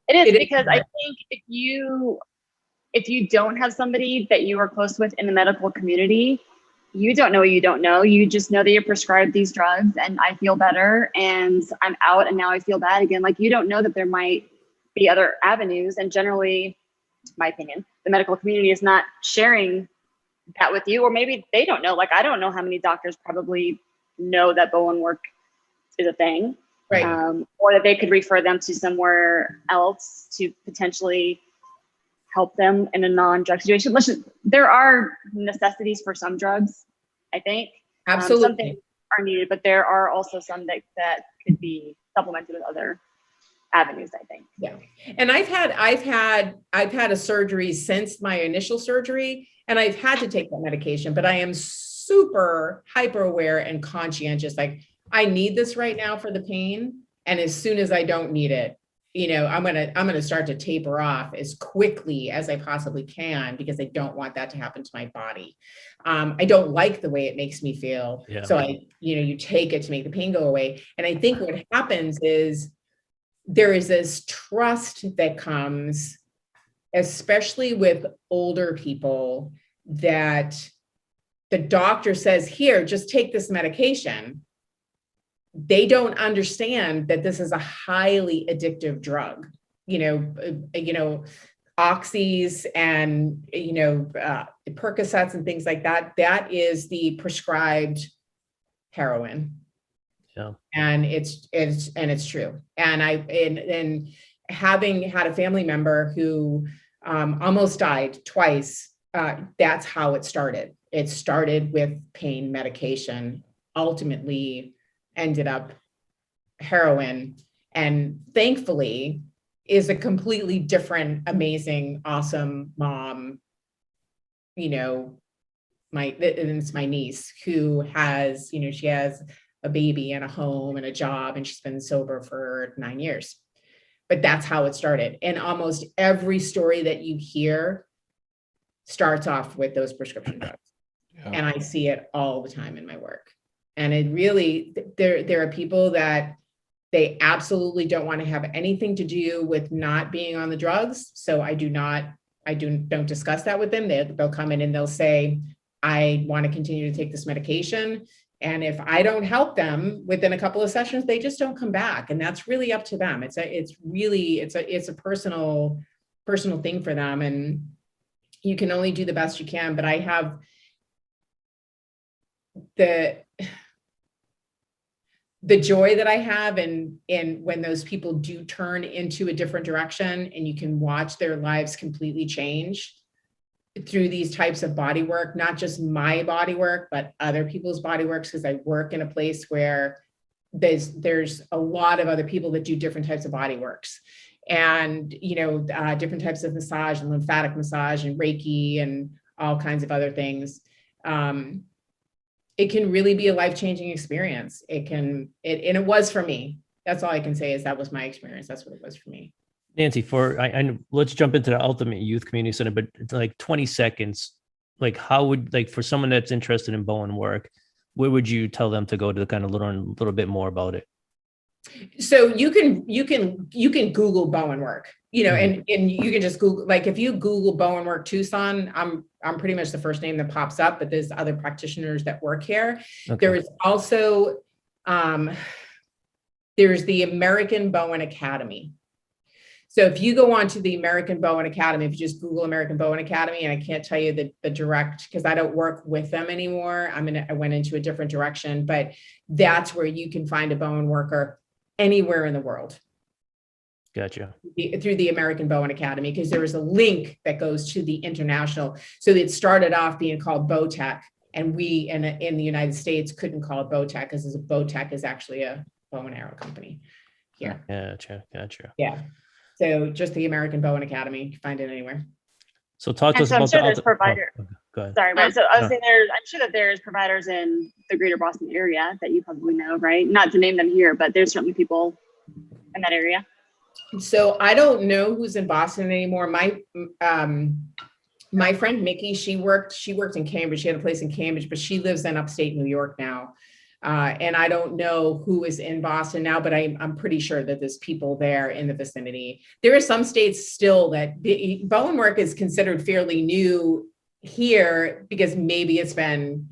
It is, because I think if you don't have somebody that you are close with in the medical community, you don't know what you don't know. You just know that you're prescribed these drugs and I feel better and I'm out and now I feel bad again. Like, you don't know that there might be other avenues. And generally, my opinion, the medical community is not sharing that with you, or maybe they don't know. Like, I don't know how many doctors probably know that Bowen work is a thing, Right. or that they could refer them to somewhere else to potentially help them in a non-drug situation. Listen, there are necessities for some drugs, I think. Absolutely. Some things are needed, but there are also some that could be supplemented with other avenues, I think. Yeah. And I've had a surgery since my initial surgery, and I've had to take that medication, but I am super hyper aware and conscientious. Like, I need this right now for the pain. And as soon as I don't need it, I'm going to start to taper off as quickly as I possibly can, because I don't want that to happen to my body. I don't like the way it makes me feel. Yeah. So you take it to make the pain go away. And I think what happens is there is this trust that comes, especially with older people, that the doctor says, here, just take this medication. They don't understand that this is a highly addictive drug. Oxys and, Percocets and things like that. That is the prescribed heroin. Yeah. And it's true. And having had a family member who almost died twice, that's how it started. It started with pain medication, ultimately ended up heroin, and thankfully is a completely different, amazing, awesome mom. It's my niece who has, she has a baby and a home and a job, and she's been sober for 9 years. But that's how it started. And almost every story that you hear starts off with those prescription drugs. Yeah. And I see it all the time in my work. And it really, there are people that they absolutely don't want to have anything to do with not being on the drugs. So I don't discuss that with them. They'll come in and they'll say, I want to continue to take this medication. And if I don't help them within a couple of sessions, they just don't come back. And that's really up to them. It's a personal thing for them. And you can only do the best you can. But I have the joy that I have in when those people do turn into a different direction, and you can watch their lives completely change through these types of body work, not just my body work, but other people's body works, because I work in a place where there's a lot of other people that do different types of body works, and different types of massage and lymphatic massage and Reiki and all kinds of other things. It can really be a life-changing experience. And it was for me. That's all I can say, is that was my experience. That's what it was for me. Nancy, let's jump into the Ultimate Youth Community Center, but it's like 20 seconds. Like, how would, like, for someone that's interested in Bowen work, where would you tell them to go to kind of learn a little bit more about it? So you can Google Bowen work, and you can just Google, like, if you Google Bowen work Tucson, I'm pretty much the first name that pops up, but there's other practitioners that work here. Okay. There is also, there's the American Bowen Academy. So if you go on to the American Bowen Academy, if you just Google American Bowen Academy, and I can't tell you the direct, because I don't work with them anymore. I went into a different direction, but that's where you can find a Bowen worker anywhere in the world. Gotcha. Through the American Bowen Academy, because there is a link that goes to the international. So it started off being called Bowtech, and we in the United States couldn't call it Bowtech, because Bowtech is actually a bow and arrow company here. Gotcha. Yeah. So just the American Bowen Academy, you can find it anywhere. So talk to us I'm about sure there's providers. Oh, go ahead. Sorry, but so I was saying I'm sure that there's providers in the greater Boston area that you probably know, right? Not to name them here, but there's certainly people in that area. So I don't know who's in Boston anymore. My friend Mickey, she worked in Cambridge. She had a place in Cambridge, but she lives in upstate New York now. And I don't know who is in Boston now, but I'm pretty sure that there's people there in the vicinity. There are some states still that Bowen work is considered fairly new here, because maybe it's been,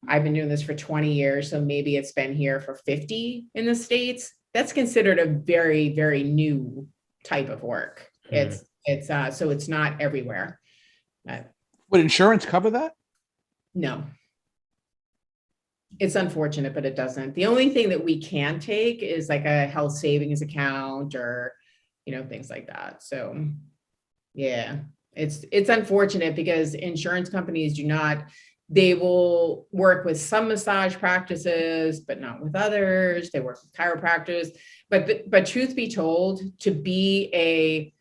I've been doing this for 20 years, so maybe it's been here for 50 in the States. That's considered a very, very new type of work. It's so it's not everywhere. Would insurance cover that? No. It's unfortunate, but it doesn't. The only thing that we can take is like a health savings account or, things like that. So yeah, it's unfortunate because insurance companies they will work with some massage practices, but not with others. They work with chiropractors, but truth be told, to be a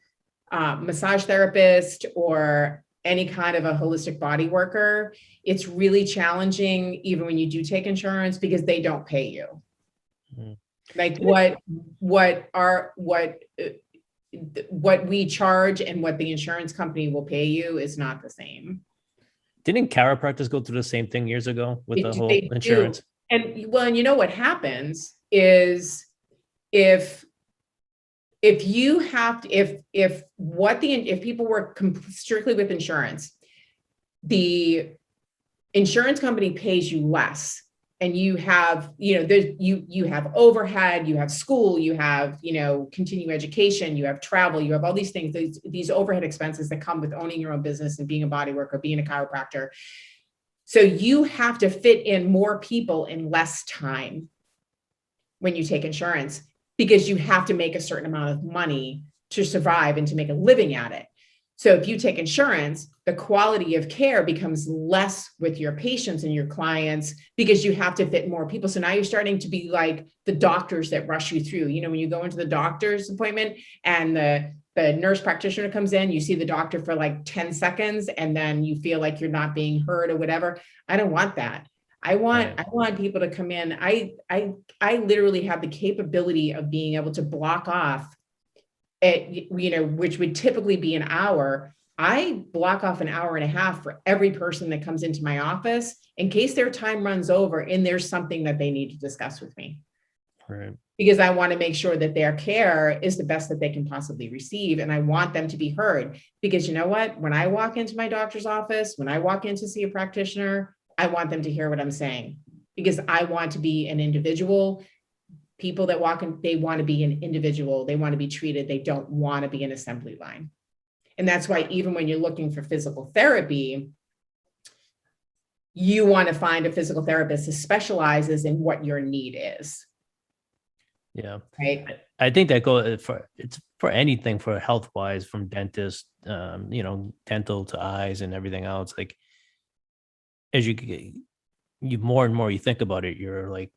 massage therapist or any kind of a holistic body worker, it's really challenging even when you do take insurance because they don't pay you. Like what we charge and what the insurance company will pay you is not the same. Didn't chiropractors go through the same thing years ago with the whole They insurance? do. And you know what happens is if you have to, if people work strictly with insurance, the insurance company pays you less, and you have, you have overhead, you have school, you have, continuing education, you have travel, you have all these things, these overhead expenses that come with owning your own business and being a body worker, being a chiropractor. So you have to fit in more people in less time when you take insurance, because you have to make a certain amount of money to survive and to make a living at it. So if you take insurance, the quality of care becomes less with your patients and your clients because you have to fit more people. So now you're starting to be like the doctors that rush you through. When you go into the doctor's appointment and the nurse practitioner comes in, you see the doctor for like 10 seconds and then you feel like you're not being heard or whatever. I don't want that. I want people to come in. I literally have the capability of being able to block off which would typically be an hour. I block off an hour and a half for every person that comes into my office in case their time runs over and there's something that they need to discuss with me. Right. Because I want to make sure that their care is the best that they can possibly receive. And I want them to be heard, because you know what? When I walk into my doctor's office, when I walk in to see a practitioner, I want them to hear what I'm saying, because I want to be an individual. People that walk in, they want to be an individual. They want to be treated. They don't want to be an assembly line. And that's why even when you're looking for physical therapy, you want to find a physical therapist that specializes in what your need is. Yeah. Right. I think that it's for anything, for health wise, from dentist, dental to eyes and everything else. Like as you more and more you think about it, you're like,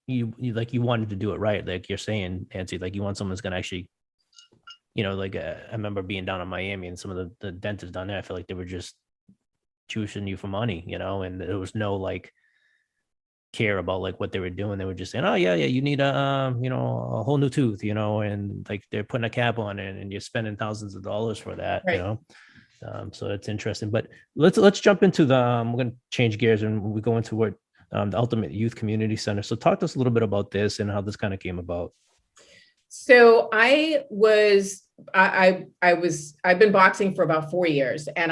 you wanted to do it right. Like you're saying, Nancy, like you want someone that's going to actually, I remember being down in Miami and some of the dentists down there, I feel like they were just juicing you for money, and there was no like care about like what they were doing. They were just saying, oh yeah, you need a whole new tooth, and like they're putting a cap on it and you're spending thousands of dollars for that, Right. So it's interesting. But let's jump into we're going to change gears and we go into what the Ultimate Youth Community Center. So talk to us a little bit about this and how this kind of came about. So I've been boxing for about 4 years, and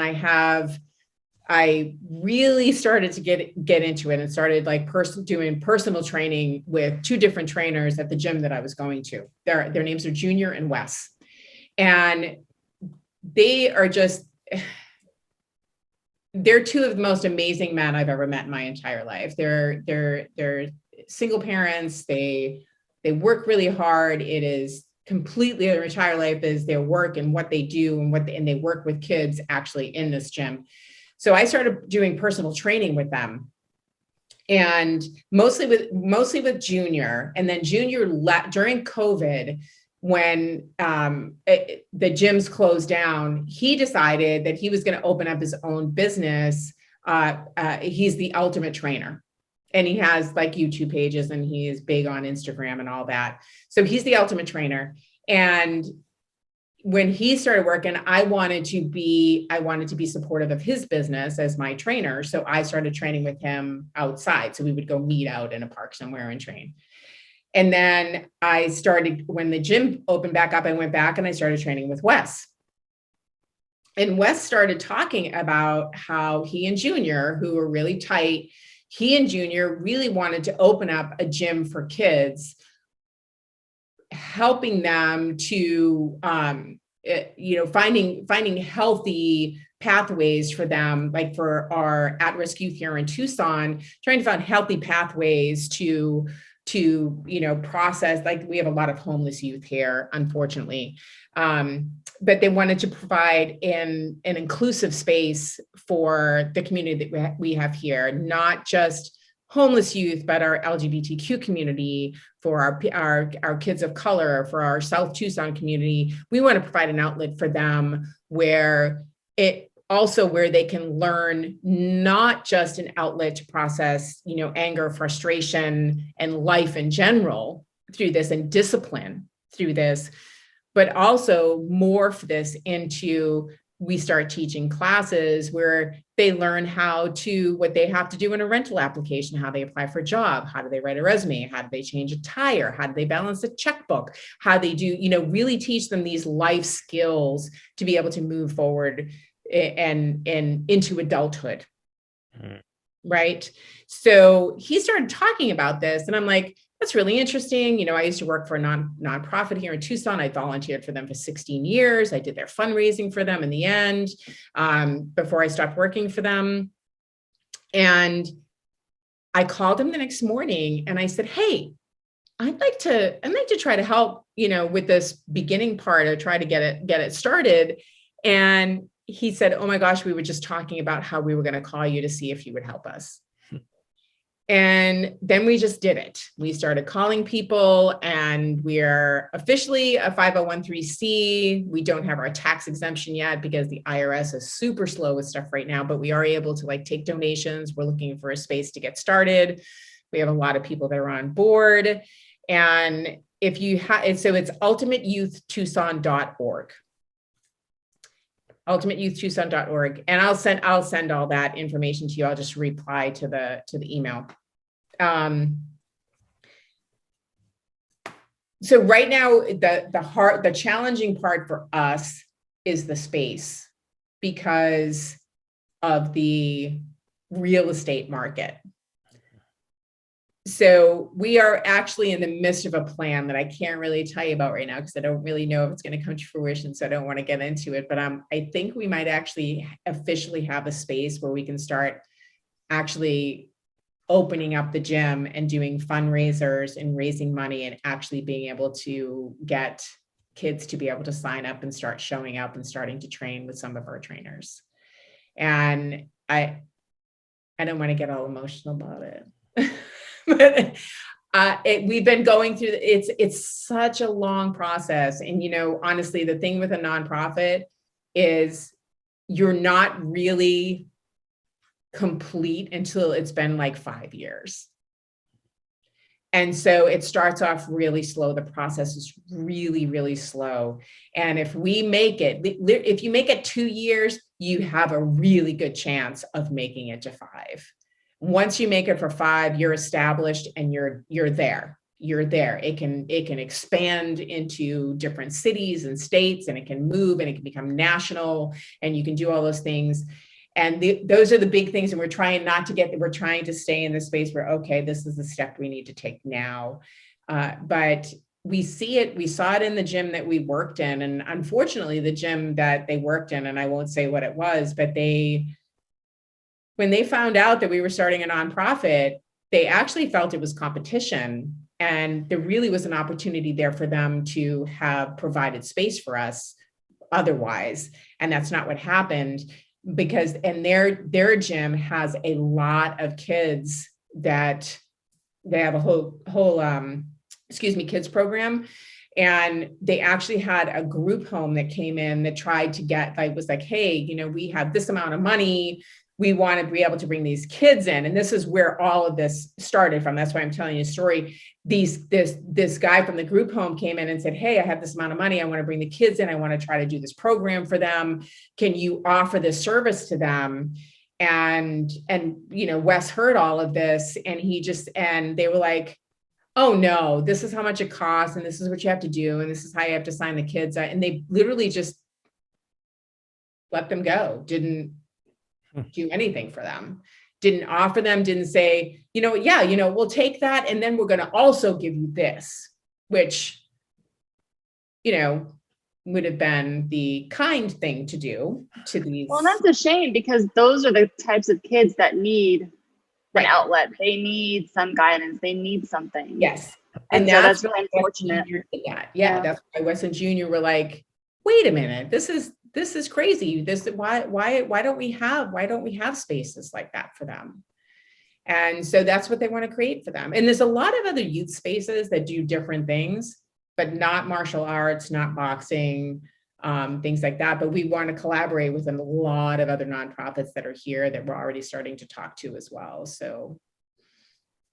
I really started to get into it and started like doing personal training with 2 different trainers at the gym that I was going to. Their names are Junior and Wes. And they are they're 2 of the most amazing men I've ever met in my entire life. They're single parents. They work really hard. It is completely their entire life is their work and what they do and they work with kids actually in this gym. So I started doing personal training with them, and mostly with Junior. And then Junior during COVID, when the gyms closed down, he decided that he was going to open up his own business. He's the Ultimate Trainer, and he has like YouTube pages, and he is big on Instagram and all that. So he's the Ultimate Trainer. And when he started working, I wanted to be supportive of his business as my trainer. So I started training with him outside. So we would go meet out in a park somewhere and train. And then when the gym opened back up, I went back and I started training with Wes. And Wes started talking about how he and Junior, who were really tight, he and Junior really wanted to open up a gym for kids, helping them to, finding healthy pathways for them, like for our at-risk youth here in Tucson, trying to find healthy pathways to process, like we have a lot of homeless youth here, unfortunately. But they wanted to provide an inclusive space for the community that we have here, not just homeless youth, but our LGBTQ community, for our kids of color, for our South Tucson community. We want to provide an outlet for them where they can learn not just an outlet to process, anger, frustration, and life in general through this, and discipline through this, but also morph this into, we start teaching classes where they learn what they have to do in a rental application, how they apply for a job, how do they write a resume, how do they change a tire, how do they balance a checkbook, how they do, really teach them these life skills to be able to move forward and into adulthood. Right. So he started talking about this, and I'm like, that's really interesting. I used to work for a nonprofit here in Tucson. I volunteered for them for 16 years. I did their fundraising for them in the end, before I stopped working for them. And I called him the next morning and I said, hey, I'd like to try to help, with this beginning part, or try to get it started. And he said, oh my gosh, we were just talking about how we were going to call you to see if you would help us. And then we just did it. We started calling people, and we're officially a 501(c)(3). We don't have our tax exemption yet because the IRS is super slow with stuff right now, but we are able to take donations. We're looking for a space to get started. We have a lot of people that are on board. And if you have, so it's ultimateyouthtucson.org. ultimateyouthtucson.org. And I'll send all that information to you. I'll just reply to the email. So right now, the challenging part for us is the space, because of the real estate market. So we are actually in the midst of a plan that I can't really tell you about right now, because I don't really know if it's going to come to fruition. So I don't want to get into it, but I think we might actually officially have a space where we can start actually opening up the gym and doing fundraisers and raising money, and actually being able to get kids to be able to sign up and start showing up and starting to train with some of our trainers. And I don't want to get all emotional about it. But we've been going through, it's such a long process. And, honestly, the thing with a nonprofit is you're not really complete until it's been 5 years. And so it starts off really slow. The process is really, really slow. And if we make it, if you make it 2 years, you have a really good chance of making it to 5. Once you make it for 5, you're established and you're there. You're there. It can expand into different cities and states, and it can move, and it can become national, and you can do all those things. And those are the big things. And we're trying to stay in the space where, okay, this is the step we need to take now. But we saw it in the gym that we worked in. And unfortunately, the gym that they worked in, and I won't say what it was, but when they found out that we were starting a nonprofit, they actually felt it was competition. And there really was an opportunity there for them to have provided space for us otherwise. And that's not what happened, because their gym has a lot of kids that they have a whole kids program. And they actually had a group home that came in that tried to get, was like, hey, we have this amount of money. We want to be able to bring these kids in. And this is where all of this started from. That's why I'm telling you a story. This guy from the group home came in and said, hey, I have this amount of money. I want to bring the kids in. I want to try to do this program for them. Can you offer this service to them? And Wes heard all of this, and they were like, oh no, this is how much it costs. And this is what you have to do. And this is how you have to sign the kids. And they literally just let them go, didn't do anything for them, didn't offer them, didn't say, we'll take that. And then we're going to also give you this, which, would have been the kind thing to do to these. Well, that's a shame because those are the types of kids that need Right. an outlet. They need some guidance. They need something. Yes. And so that's really unfortunate. Yeah, that's why Weston Jr. were like, wait a minute, this is crazy. Why don't we have spaces like that for them? And so that's what they want to create for them. And there's a lot of other youth spaces that do different things, but not martial arts, not boxing, things like that. But we want to collaborate with a lot of other nonprofits that are here that we're already starting to talk to as well. So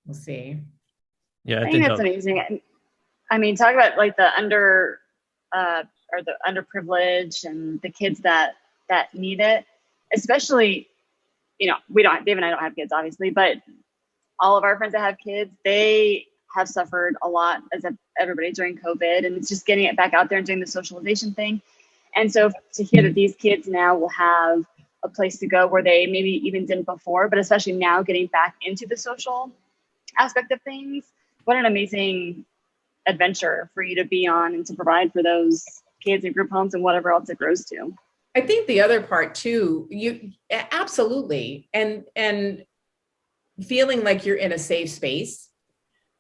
we'll see. Yeah, I think that's amazing. I mean, talk about like the or the underprivileged and the kids that need it, especially, Dave and I don't have kids obviously, but all of our friends that have kids, they have suffered a lot as everybody during COVID, and it's just getting it back out there and doing the socialization thing. And so to hear that these kids now will have a place to go where they maybe even didn't before, but especially now getting back into the social aspect of things, what an amazing adventure for you to be on and to provide for those kids in group homes and whatever else it grows to. I think the other part too, you absolutely, and feeling like you're in a safe space.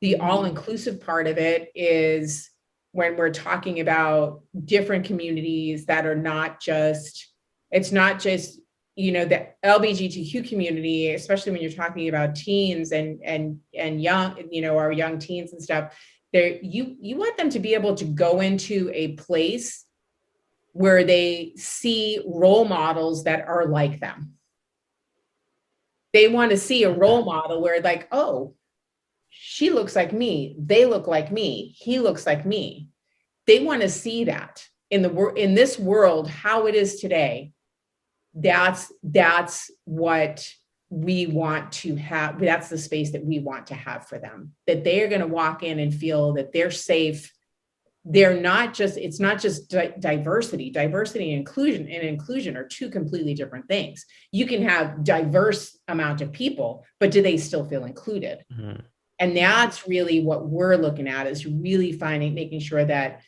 The all-inclusive part of it is when we're talking about different communities that are not just, it's not just, the LGBTQ community, especially when you're talking about teens and young, our young teens and stuff, you want them to be able to go into a place where they see role models that are like them. They want to see a role model where like, oh, she looks like me, they look like me, he looks like me. They want to see that in this world, how it is today. That's what we want to have. That's the space that we want to have for them, that they are going to walk in and feel that they're safe. It's not just diversity and inclusion are two completely different things. You can have diverse amount of people, but do they still feel included? Mm-hmm. And that's really what we're looking at, is really making sure that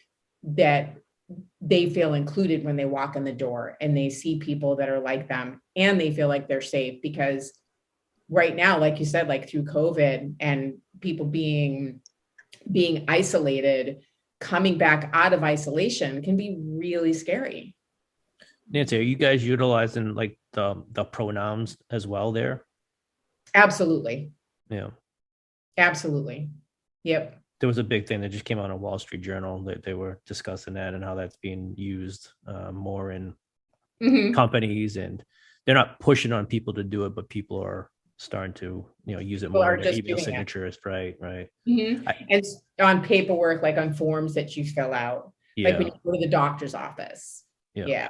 they feel included when they walk in the door and they see people that are like them and they feel like they're safe. Because right now, like you said, like through COVID and people being isolated, coming back out of isolation can be really scary. Nancy, are you guys utilizing like the pronouns as well there? Absolutely. Yeah. Absolutely. Yep. There was a big thing that just came out in Wall Street Journal that they were discussing that and how that's being used more in companies, and they're not pushing on people to do it, but people are starting to use it more in their email signatures. Right. Mm-hmm. And on paperwork, like on forms that you fill out, like when you go to the doctor's office. Yeah.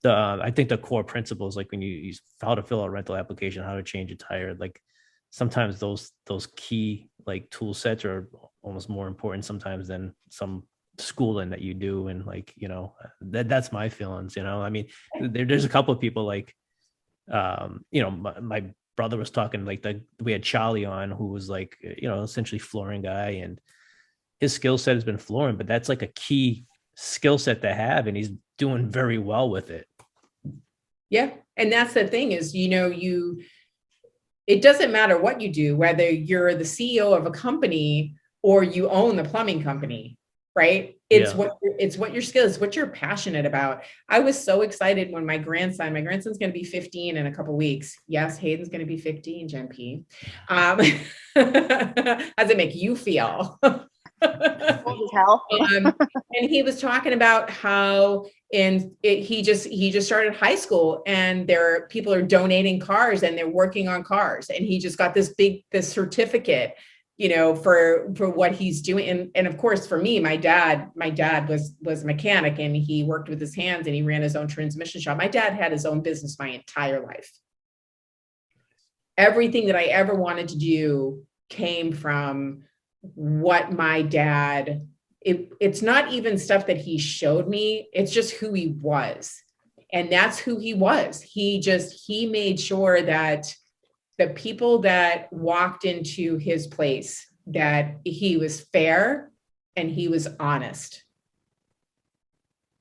I think the core principles, like when you how to fill out a rental application, how to change a tire, like sometimes those key like tool sets are almost more important sometimes than some schooling that you do. And like, that's my feelings, I mean, there's a couple of people like, my brother was talking like we had Charlie on, who was like, essentially flooring guy, and his skill set has been flooring, but that's like a key skill set to have. And he's doing very well with it. Yeah. And that's the thing is, it doesn't matter what you do, whether you're the CEO of a company or you own the plumbing company, right? It's what your skill is, what you're passionate about. I was so excited when my grandson's going to be 15 in a couple of weeks. Yes, Hayden's going to be 15, Jen P. How does it make you feel? And he was talking about how he just started high school, and people are donating cars and they're working on cars, and he just got this certificate, for what he's doing. And of course, for me, my dad was a mechanic, and he worked with his hands and he ran his own transmission shop. My dad had his own business my entire life. Everything that I ever wanted to do came from what my dad, it's not even stuff that he showed me. It's just who he was. And that's who he was. He made sure that the people that walked into his place, that he was fair and he was honest.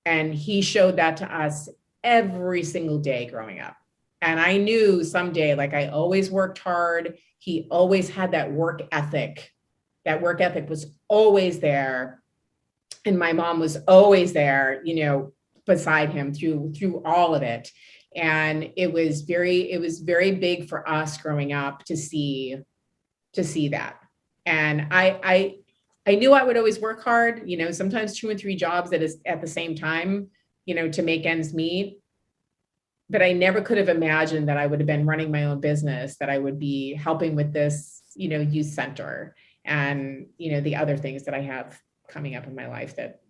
And he showed that to us every single day growing up. And I knew someday, like, I always worked hard. He always had that work ethic. That work ethic was always there. And my mom was always there, you know, beside him through all of it. And it was very big for us growing up to see that. And I knew I would always work hard, you know, sometimes 2 and 3 jobs at the same time, you know, to make ends meet. But I never could have imagined that I would have been running my own business, that I would be helping with this, you know, youth center and, you know, the other things that I have coming up in my life that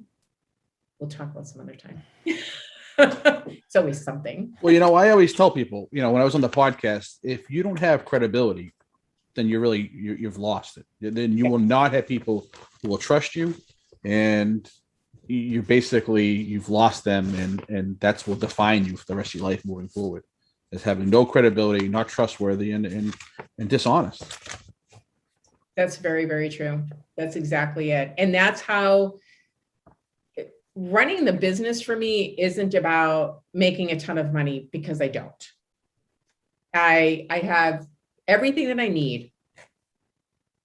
we'll talk about some other time. It's always something. Well, you know, I always tell people, you know, when I was on the podcast, if you don't have credibility, then you've lost it. Then you will not have people who will trust you, and you've lost them, and that's what define you for the rest of your life moving forward, is having no credibility, not trustworthy, and dishonest. That's very, very true. That's exactly it. And that's how running the business for me isn't about making a ton of money, because I don't. I have everything that I need.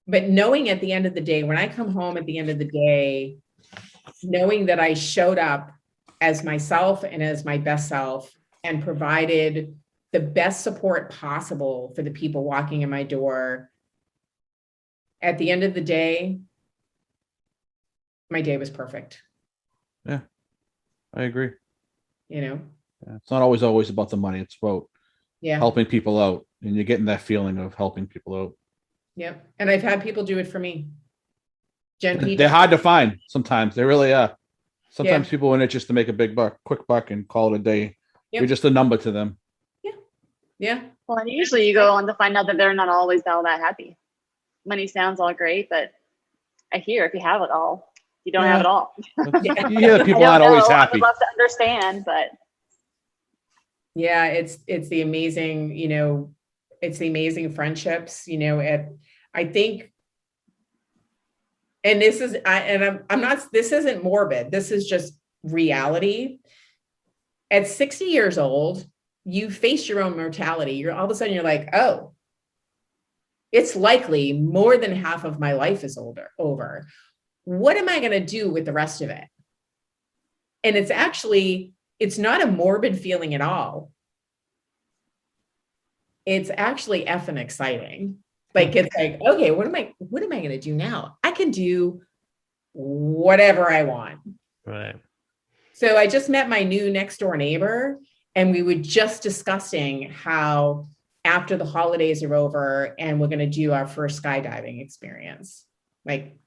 But knowing at the end of the day, when I come home at the end of the day, knowing that I showed up as myself and as my best self and provided the best support possible for the people walking in my door, at the end of the day, my day was perfect. Yeah, I agree. You know? Yeah, it's not always about the money. It's about helping people out, and you're getting that feeling of helping people out. Yep. And I've had people do it for me. Jen P. They're hard to find sometimes. They really are. Sometimes people in it just to make a quick buck and call it a day. You're just a number to them. Yeah. Yeah. Well, and usually you go on to find out that they're not always all that happy. Money sounds all great, but I hear if you have it all, you don't have it all. You hear that people aren't always happy. I would love to understand, but yeah, it's the amazing, you know, it's the amazing friendships, you know, I think, and this is, I'm not, this isn't morbid. This is just reality. At 60 years old, you face your own mortality. You're all of a sudden you're like, oh, it's likely more than half of my life is over. What am I going to do with the rest of it? And it's not a morbid feeling at all. It's actually effing exciting. Like, it's like, okay, what am I going to do now? I can do whatever I want. Right. So I just met my new next door neighbor, and we were just discussing how after the holidays are over and we're going to do our first skydiving experience. Like,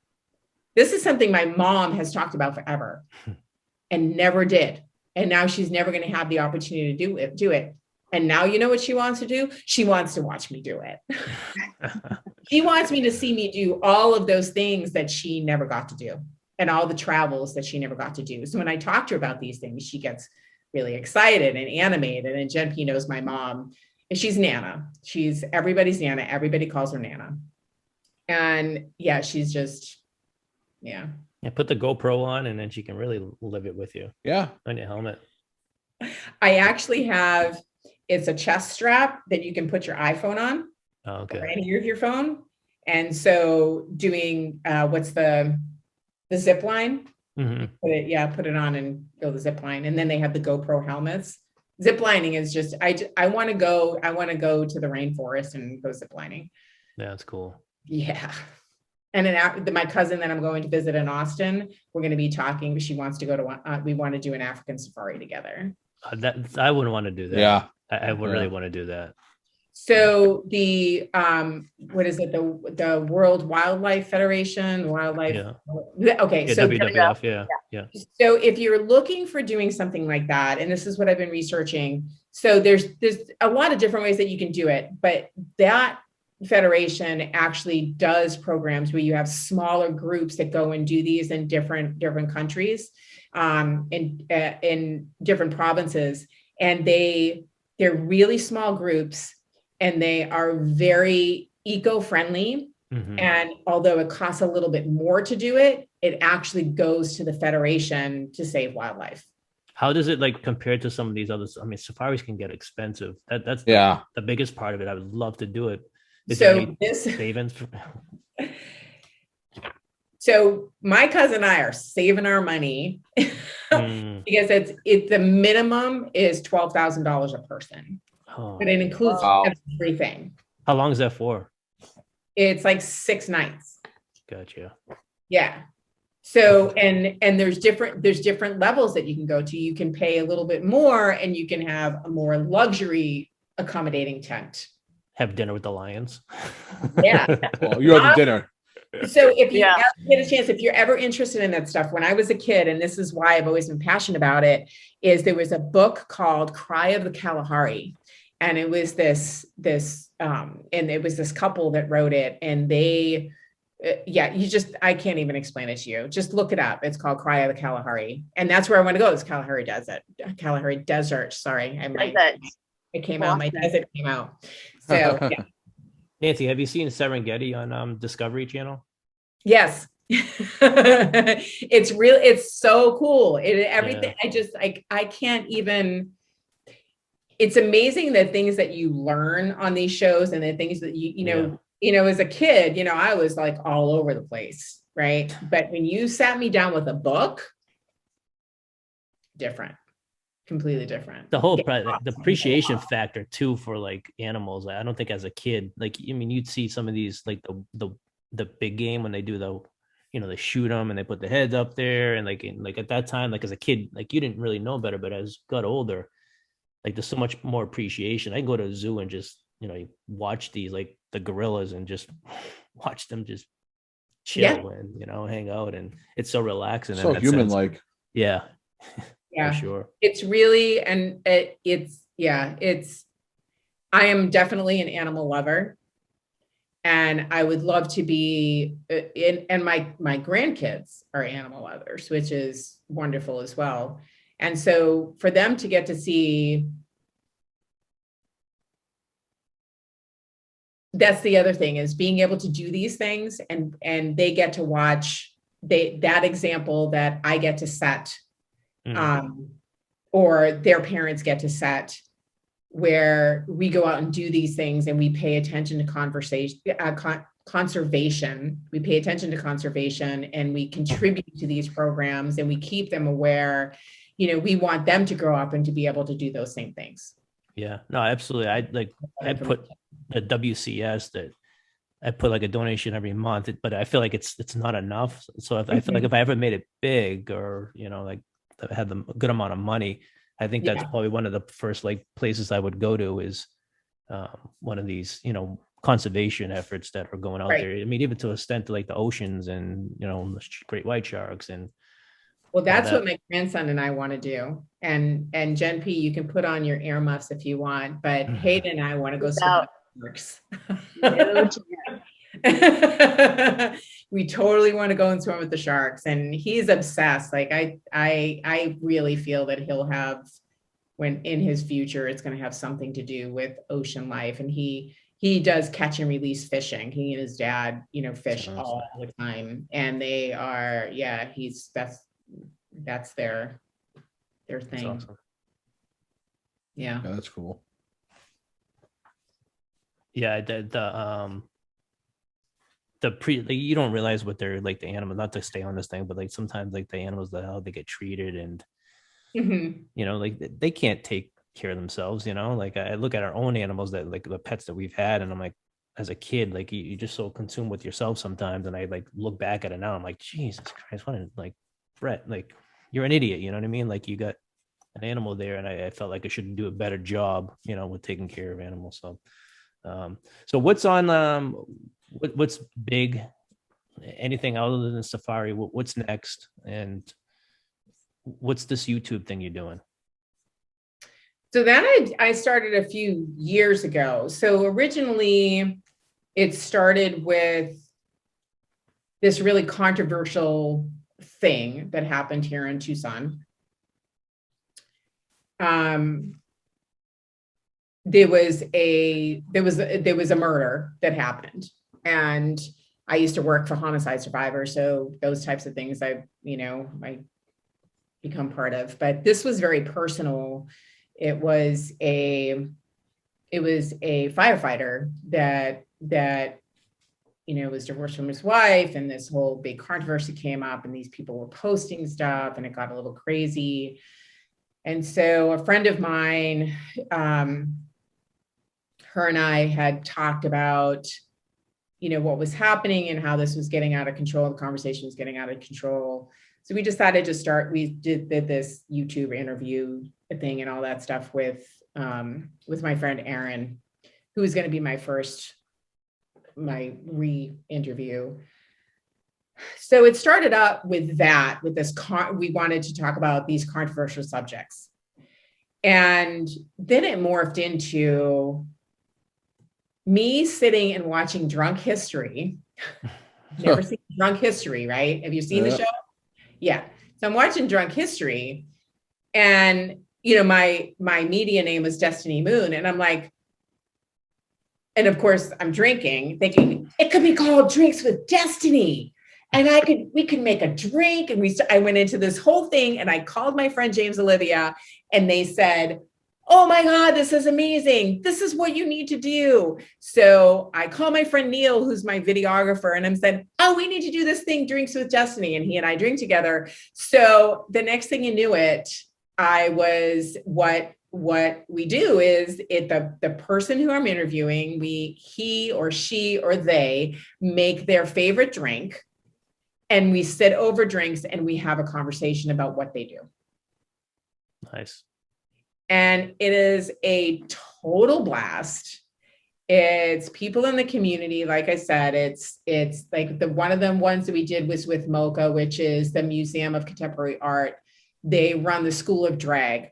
this is something my mom has talked about forever and never did. And now she's never going to have the opportunity to do it. And now you know what she wants to do? She wants to watch me do it. She wants me to see me do all of those things that she never got to do, and all the travels that she never got to do. So when I talk to her about these things, she gets really excited and animated. And Jen P knows my mom, and she's Nana. She's everybody's Nana. Everybody calls her Nana. And yeah, she's just, yeah. Yeah, put the GoPro on, and then she can really live it with you. Yeah. On your helmet. I actually have, it's a chest strap that you can put your iPhone on. Oh, okay. Right here of your phone. And so doing, what's the zip line? Mm-hmm. Put it on and go the zip line. And then they have the GoPro helmets. Zip lining is just, I want to go to the rainforest and go zip lining. Yeah, that's cool. Yeah. And then my cousin that I'm going to visit in Austin, we're going to be talking. She wants to go to, we want to do an African safari together. I wouldn't want to do that. Yeah. I would really want to do that. So the what is it, the World Wildlife Federation, okay, Yeah, so WWF, yeah. So if you're looking for doing something like that, and this is what I've been researching, so there's a lot of different ways that you can do it, but that federation actually does programs where you have smaller groups that go and do these in different countries, in different provinces. and they're really small groups, and they are very eco-friendly. And although it costs a little bit more to do it, it actually goes to the Federation to save wildlife. How does it like compare to some of these others? I mean, safaris can get expensive. That's Yeah. the biggest part of it. I would love to do it. Is So there any this, savings? so my cousin and I are saving our money Mm. because the minimum is $12,000 a person, Oh, but it includes Wow. everything. how long is that for? It's like 6 nights. Gotcha. Yeah. So, and there's different levels that you can go to. You can pay a little bit more and you can have a more luxury accommodating tent. Have dinner with the lions. Yeah. Well, you have the dinner. So if you Yeah. ever get a chance, if you're ever interested in that stuff, when I was a kid, and this is why I've always been passionate about it, is there was a book called Cry of the Kalahari. And it was this couple that wrote it, and they, I can't even explain it to you. Just look it up. It's called Cry of the Kalahari. And that's where I want to go. It's Kalahari Desert. Sorry. It came out. My desert came out. So yeah. Nancy, have you seen Serengeti on Discovery Channel? Yes. It's so cool. Everything. Yeah. I can't even, it's amazing the things that you learn on these shows and the things that you know, as a kid, I was like all over the place. Right. But when you sat me down with a book, different, completely different. The whole the appreciation factor too for like animals. I don't think as a kid, like, I mean, you'd see some of these, like the big game when they do they shoot them and they put the heads up there. And like at that time, like as a kid, like you didn't really know better, but as got older, like there's so much more appreciation. I can go to a zoo and just, you watch these, like the gorillas, and just watch them just chill and, hang out. And it's so relaxing. So human like. Yeah. Yeah, for sure. It's really, and I am definitely an animal lover, and I would love to be and my grandkids are animal lovers, which is wonderful as well. And so for them to get to see, that's the other thing, is being able to do these things, and they get to watch that example that I get to set, or their parents get to set, where we go out and do these things and we pay attention to conservation. We pay attention to conservation and we contribute to these programs and we keep them aware. We want them to grow up and to be able to do those same things. Yeah, no, absolutely. I put the WCS that I put like a donation every month, but I feel like it's not enough. So I feel like if I ever made it big, or, like I had the good amount of money, I think that's probably one of the first like places I would go to, is one of these, conservation efforts that are going out there. I mean, even to extent to like the oceans and, the great white sharks. And well, that's what my grandson and I want to do. And Jen P, you can put on your earmuffs if you want, but Hayden and I want to go swim with sharks. We totally want to go and swim with the sharks, and he's obsessed. Like I really feel that he'll have, when in his future, it's going to have something to do with ocean life. And he does catch and release fishing. He and his dad, fish all the time, and they are, that's their thing. That's awesome. Yeah, that's cool. Yeah, you don't realize what they're like, the animals, not to stay on this thing, but like sometimes like the animals, how they get treated, and like they can't take care of themselves, like I look at our own animals, that like the pets that we've had, and I'm like, as a kid, like you're just so consumed with yourself sometimes, and I like look back at it now, I'm like, Jesus Christ, like Brett, like you're an idiot, you know what I mean? Like you got an animal there, and I felt like I should do a better job, with taking care of animals. So what's on what's big, anything other than safari? What's next, and what's this YouTube thing you're doing? So that I started a few years ago. So originally it started with this really controversial thing that happened here in Tucson. there was a murder that happened, and I used to work for homicide survivors, so those types of things I become part of. But this was very personal. It was a firefighter that was divorced from his wife, and this whole big controversy came up, and these people were posting stuff, and it got a little crazy. And so a friend of mine, her and I had talked about, what was happening and how this was getting out of control. The conversation was getting out of control. So we decided to we did this YouTube interview thing and all that stuff with my friend Aaron, who was going to be my re-interview. So it started up with this, we wanted to talk about these controversial subjects. And then it morphed into me sitting and watching Drunk History. Never seen Drunk History, right? Have you seen the show? Yeah. So I'm watching Drunk History, and my media name was Destiny Moon, and I'm like, and of course I'm drinking, thinking it could be called Drinks with Destiny, and we could make a drink, and I went into this whole thing, and I called my friend James Olivia, and they said, oh my God, this is amazing. This is what you need to do. So I call my friend Neil, who's my videographer, and I'm said, oh, we need to do this thing, Drinks with Destiny. And he and I drink together. So the next thing you knew it, what we do is the person who I'm interviewing, he or she or they make their favorite drink, and we sit over drinks and we have a conversation about what they do. Nice. And it is a total blast. It's people in the community. Like I said, it's like one of the ones that we did was with MoCA, which is the Museum of Contemporary Art. They run the School of Drag.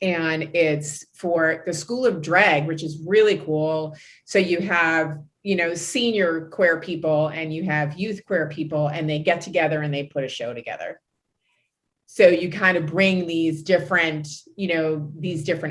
And it's for the School of Drag, which is really cool. So you have, senior queer people and you have youth queer people, and they get together and they put a show together. So you kind of bring these different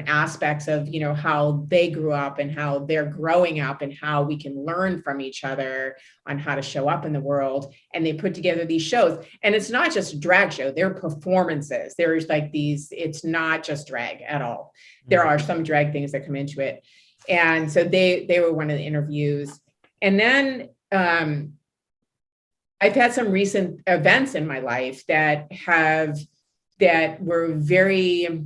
aspects of, how they grew up and how they're growing up and how we can learn from each other on how to show up in the world. And they put together these shows, and it's not just a drag show. They're performances. There's it's not just drag at all. There are some drag things that come into it. And so they were one of the interviews. And then, I've had some recent events in my life that were very,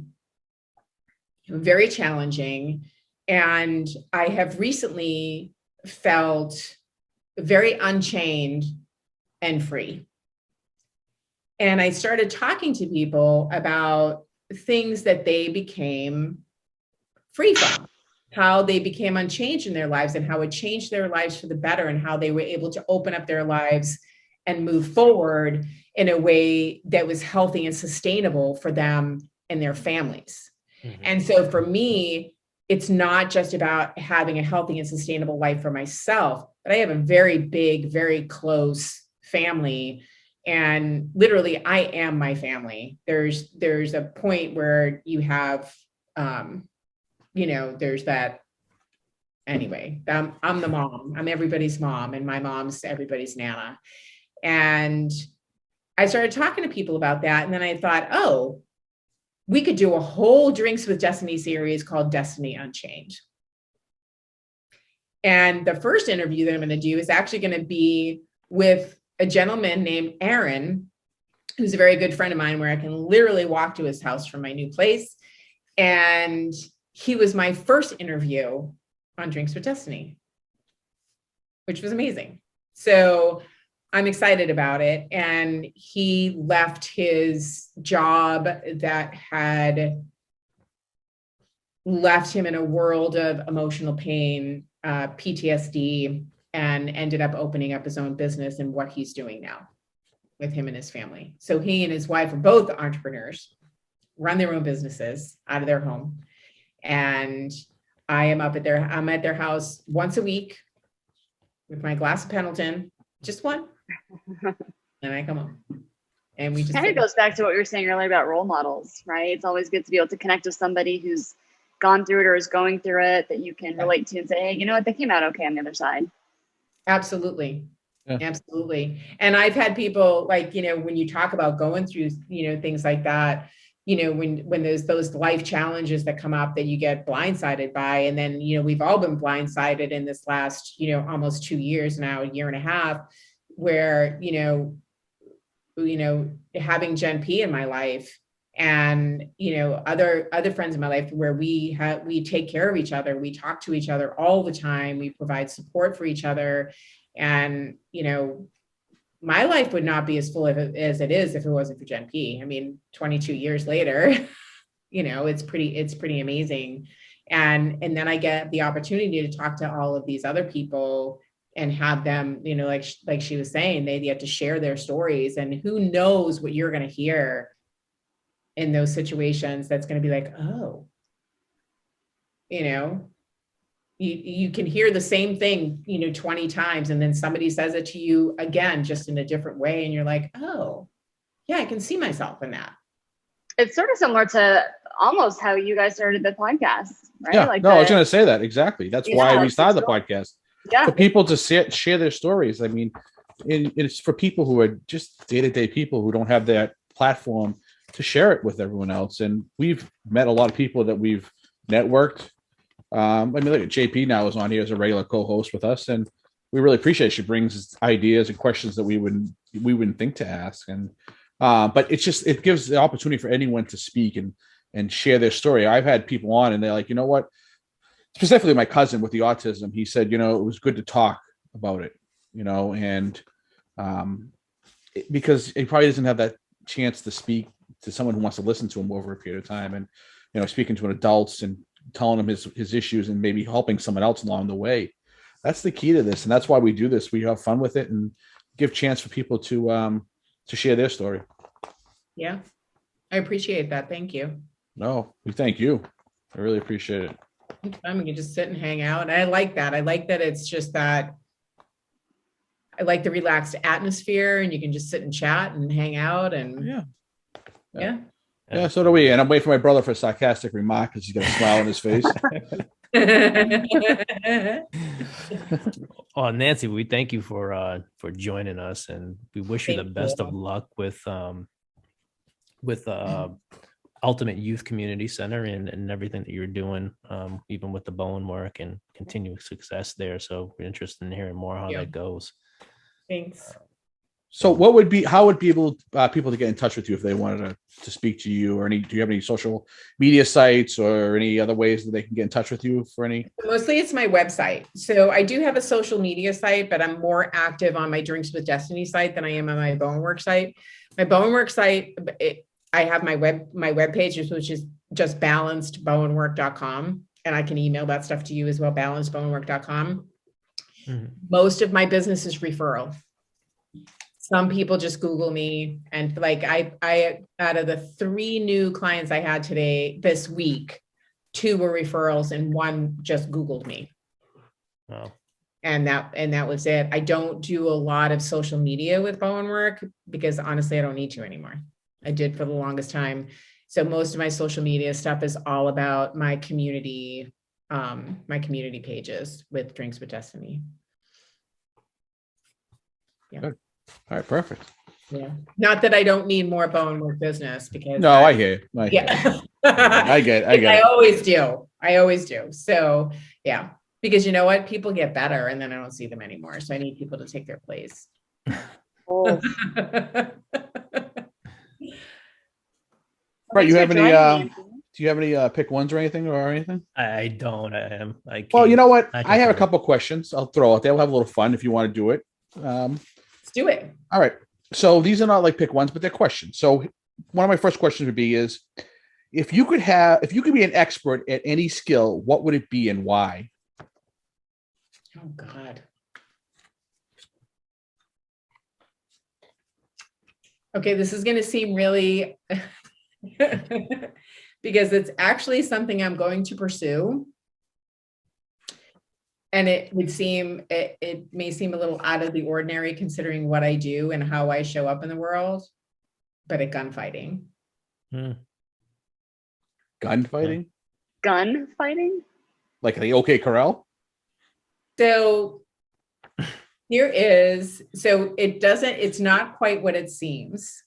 very challenging. And I have recently felt very unchained and free. And I started talking to people about things that they became free from, how they became unchanged in their lives, and how it changed their lives for the better, and how they were able to open up their lives and move forward in a way that was healthy and sustainable for them and their families. Mm-hmm. And so for me, it's not just about having a healthy and sustainable life for myself, but I have a very big, very close family. And literally, I am my family. There's a point where you have, there's that. Anyway, I'm the mom. I'm everybody's mom, and my mom's everybody's nana. And I started talking to people about that. And then I thought, oh, we could do a whole Drinks with Destiny series called Destiny Unchained. And the first interview that I'm going to do is actually going to be with a gentleman named Aaron, who's a very good friend of mine, where I can literally walk to his house from my new place. And he was my first interview on Drinks with Destiny, which was amazing. So I'm excited about it. And he left his job that had left him in a world of emotional pain, PTSD, and ended up opening up his own business and what he's doing now with him and his family. So he and his wife are both entrepreneurs, run their own businesses out of their home. And I'm at their house once a week with my glass of Pendleton, just one. And I come home, and we just kind of goes back to what we were saying earlier about role models, right? It's always good to be able to connect with somebody who's gone through it or is going through it that you can relate to and say, hey, you know what, they came out okay on the other side. Absolutely. Yeah. Absolutely. And I've had people like, when you talk about going through, things like that, when there's those life challenges that come up that you get blindsided by, and then, we've all been blindsided in this last, almost 2 years now, a year and a half, where, having Jen P in my life and, other friends in my life where we take care of each other. We talk to each other all the time. We provide support for each other. And, my life would not be as full as it is if it wasn't for Jen P. I mean, 22 years later, it's pretty amazing. And then I get the opportunity to talk to all of these other people and have them, like she was saying, they get to share their stories, and who knows what you're going to hear in those situations. That's going to be like, oh, you can hear the same thing, 20 times. And then somebody says it to you again, just in a different way. And you're like, oh yeah, I can see myself in that. It's sort of similar to almost how you guys started the podcast, right? Yeah, Like no, I was going to say that exactly. That's why we started the podcast. Yeah, For people to share their stories. I mean, it's for people who are just day-to-day people who don't have that platform to share it with everyone else. And we've met a lot of people that we've networked. I mean, look at JP now is on here as a regular co-host with us, and we really appreciate it. She brings ideas and questions that we wouldn't think to ask. And but it gives the opportunity for anyone to speak and share their story. I've had people on and they're like, you know what? Specifically my cousin with the autism, he said, it was good to talk about it, and because he probably doesn't have that chance to speak to someone who wants to listen to him over a period of time, and speaking to an adults and telling him his issues and maybe helping someone else along the way. That's the key to this, and that's why we do this. We have fun with it and give chance for people to share their story. Yeah, I appreciate that. Thank you. No, we thank you. I really appreciate it. We can just sit and hang out. And I like that. I like that it's just that I like the relaxed atmosphere, and you can just sit and chat and hang out. And yeah. Yeah, so do we. And I'm waiting for my brother for a sarcastic remark because he's got a smile on his face. Oh, Nancy, we thank you for joining us, and we wish you the best of luck with Ultimate Youth Community Center and everything that you're doing, even with the Bowen work, and continuing success there. So we're interested in hearing more how that goes. Thanks. So how would people to get in touch with you if they wanted to speak to you, or do you have any social media sites or any other ways that they can get in touch with you for any? Mostly it's my website. So I do have a social media site, but I'm more active on my Drinks with Destiny site than I am on my Bowenwork site. My Bowenwork site, I have my web page, which is just balancedbowenwork.com. And I can email that stuff to you as well, balancedbowenwork.com. Mm-hmm. Most of my business is referral. Some people just Google me, and like I out of the 3 new clients I had this week, 2 were referrals and 1 just Googled me. Wow. And that was it. I don't do a lot of social media with Bowenwork because honestly, I don't need to anymore. I did for the longest time. So most of my social media stuff is all about my community pages with Drinks with Destiny. Yeah. Good. All right, perfect. Yeah. Not that I don't need more Bowenwork business, because I hear you. Yeah. I get it. I always do. So yeah, because you know what? People get better and then I don't see them anymore. So I need people to take their place. Oh. Right. Do you have any pick ones or anything I don't. Well, you know what? I have a couple of questions I'll throw out there. We'll have a little fun if you want to do it. Let's do it. All right. So these are not like pick ones, but they're questions. So one of my first questions would be if you could be an expert at any skill, what would it be and why? Oh God. Okay, this is going to seem really because it's actually something I'm going to pursue. And it may seem a little out of the ordinary considering what I do and how I show up in the world, but at gunfighting. Gunfighting? gun fighting? Like the OK Corral? So it's not quite what it seems,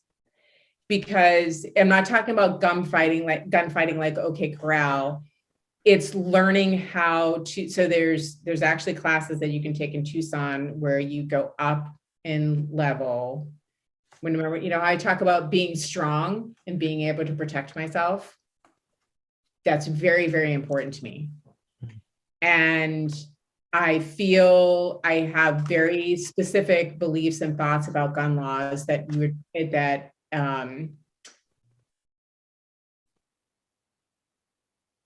because I'm not talking about gunfighting like OK Corral. It's learning how to, so there's actually classes that you can take in Tucson where you go up in level. Remember, I talk about being strong and being able to protect myself. That's very, very important to me. And I feel I have very specific beliefs and thoughts about gun laws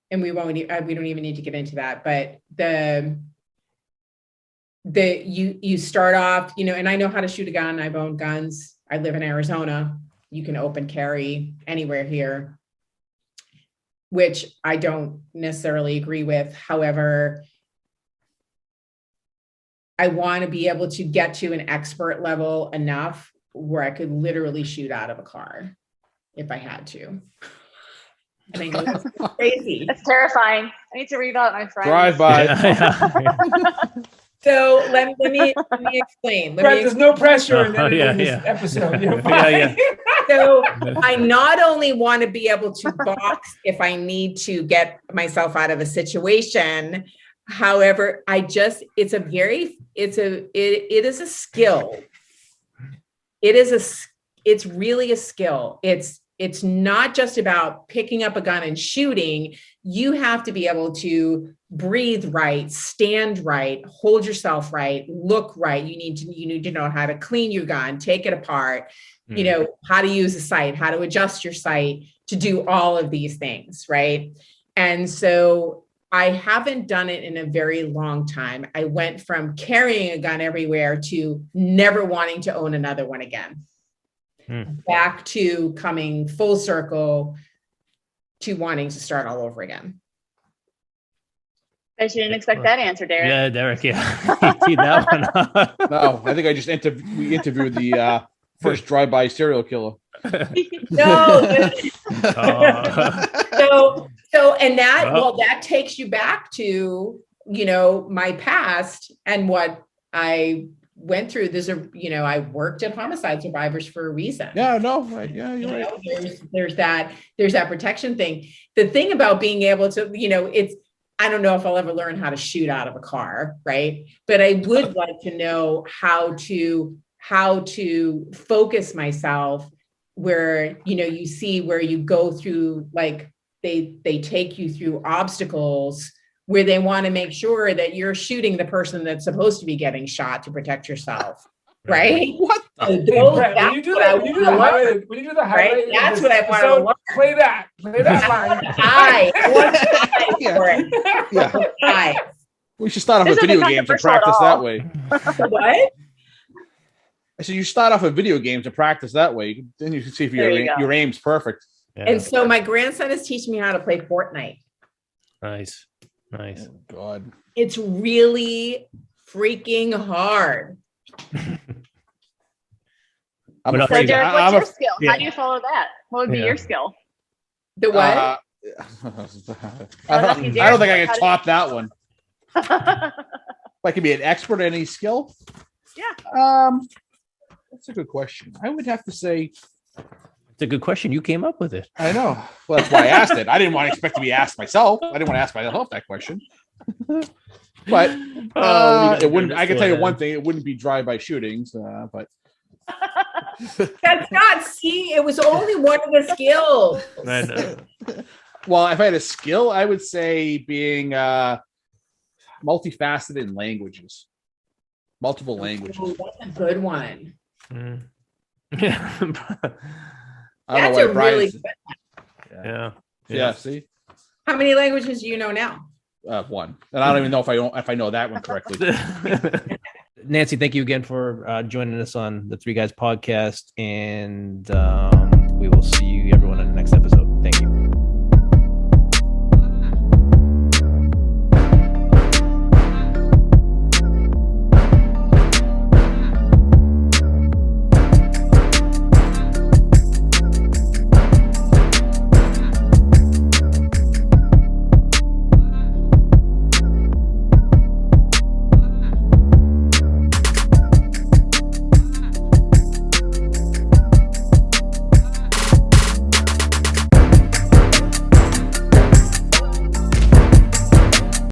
and we don't even need to get into that, but you start off, and I know how to shoot a gun. I've owned guns. I live in Arizona. You can open carry anywhere here, which I don't necessarily agree with. However, I want to be able to get to an expert level enough where I could literally shoot out of a car if I had to. And I know that's crazy. That's terrifying. I need to read out my friends. Drive by. So let me explain. Brett, there's no pressure in this episode. You're fine. So I not only want to be able to box if I need to get myself out of a situation. However, it is a skill. It's really a skill. It's not just about picking up a gun and shooting. You have to be able to breathe right, stand right, hold yourself right, look right. You need to know how to clean your gun, take it apart, how to use a sight, how to adjust your sight, to do all of these things, right? And so I haven't done it in a very long time. I went from carrying a gun everywhere to never wanting to own another one again. Back to coming full circle to wanting to start all over again. Bet you didn't expect that answer, Derek. Yeah, Derek. Yeah, you teed that one up. No, I think I just we interviewed the first drive-by serial killer. No. That takes you back to my past and what I went through. I worked at homicide survivors for a reason. Yeah, no, right. Yeah, you're right. There's that protection thing. The thing about being able to, I don't know if I'll ever learn how to shoot out of a car, right? But I would like to know how to focus myself where, you see where you go through, like they take you through obstacles where they want to make sure that you're shooting the person that's supposed to be getting shot to protect yourself. Right? What? When you do the highlight, that's what I want to learn. Play that line. I want to for it. Yeah. We should start off with video games and practice that way. What? I said you start off with video games and practice that way. Then you can see if your aim's perfect. Yeah. And so my grandson is teaching me how to play Fortnite. Nice. Oh, God. It's really freaking hard. So Derek, what's your skill? Yeah. How do you follow that? What would be your skill? The what? I don't think I can top that one. I can be an expert at any skill. Yeah. That's a good question. I would have to say it's a good question. You came up with it. I know. Well, that's why I asked it. I didn't want to expect to be asked myself. I didn't want to ask myself that question. But it wouldn't. I can tell you one thing: it wouldn't be drive-by shootings. But that's not. See, it was only one of the skills. I know. Well, if I had a skill, I would say being multifaceted in languages, multiple languages. Oh, that's a good one. Yeah. I don't know why Brian's. Yeah. See, how many languages do you know now? One, and I don't even know if I know that one correctly. Nancy, thank you again for joining us on the Three Guys podcast, and we will see you everyone on the next episode. Thank you.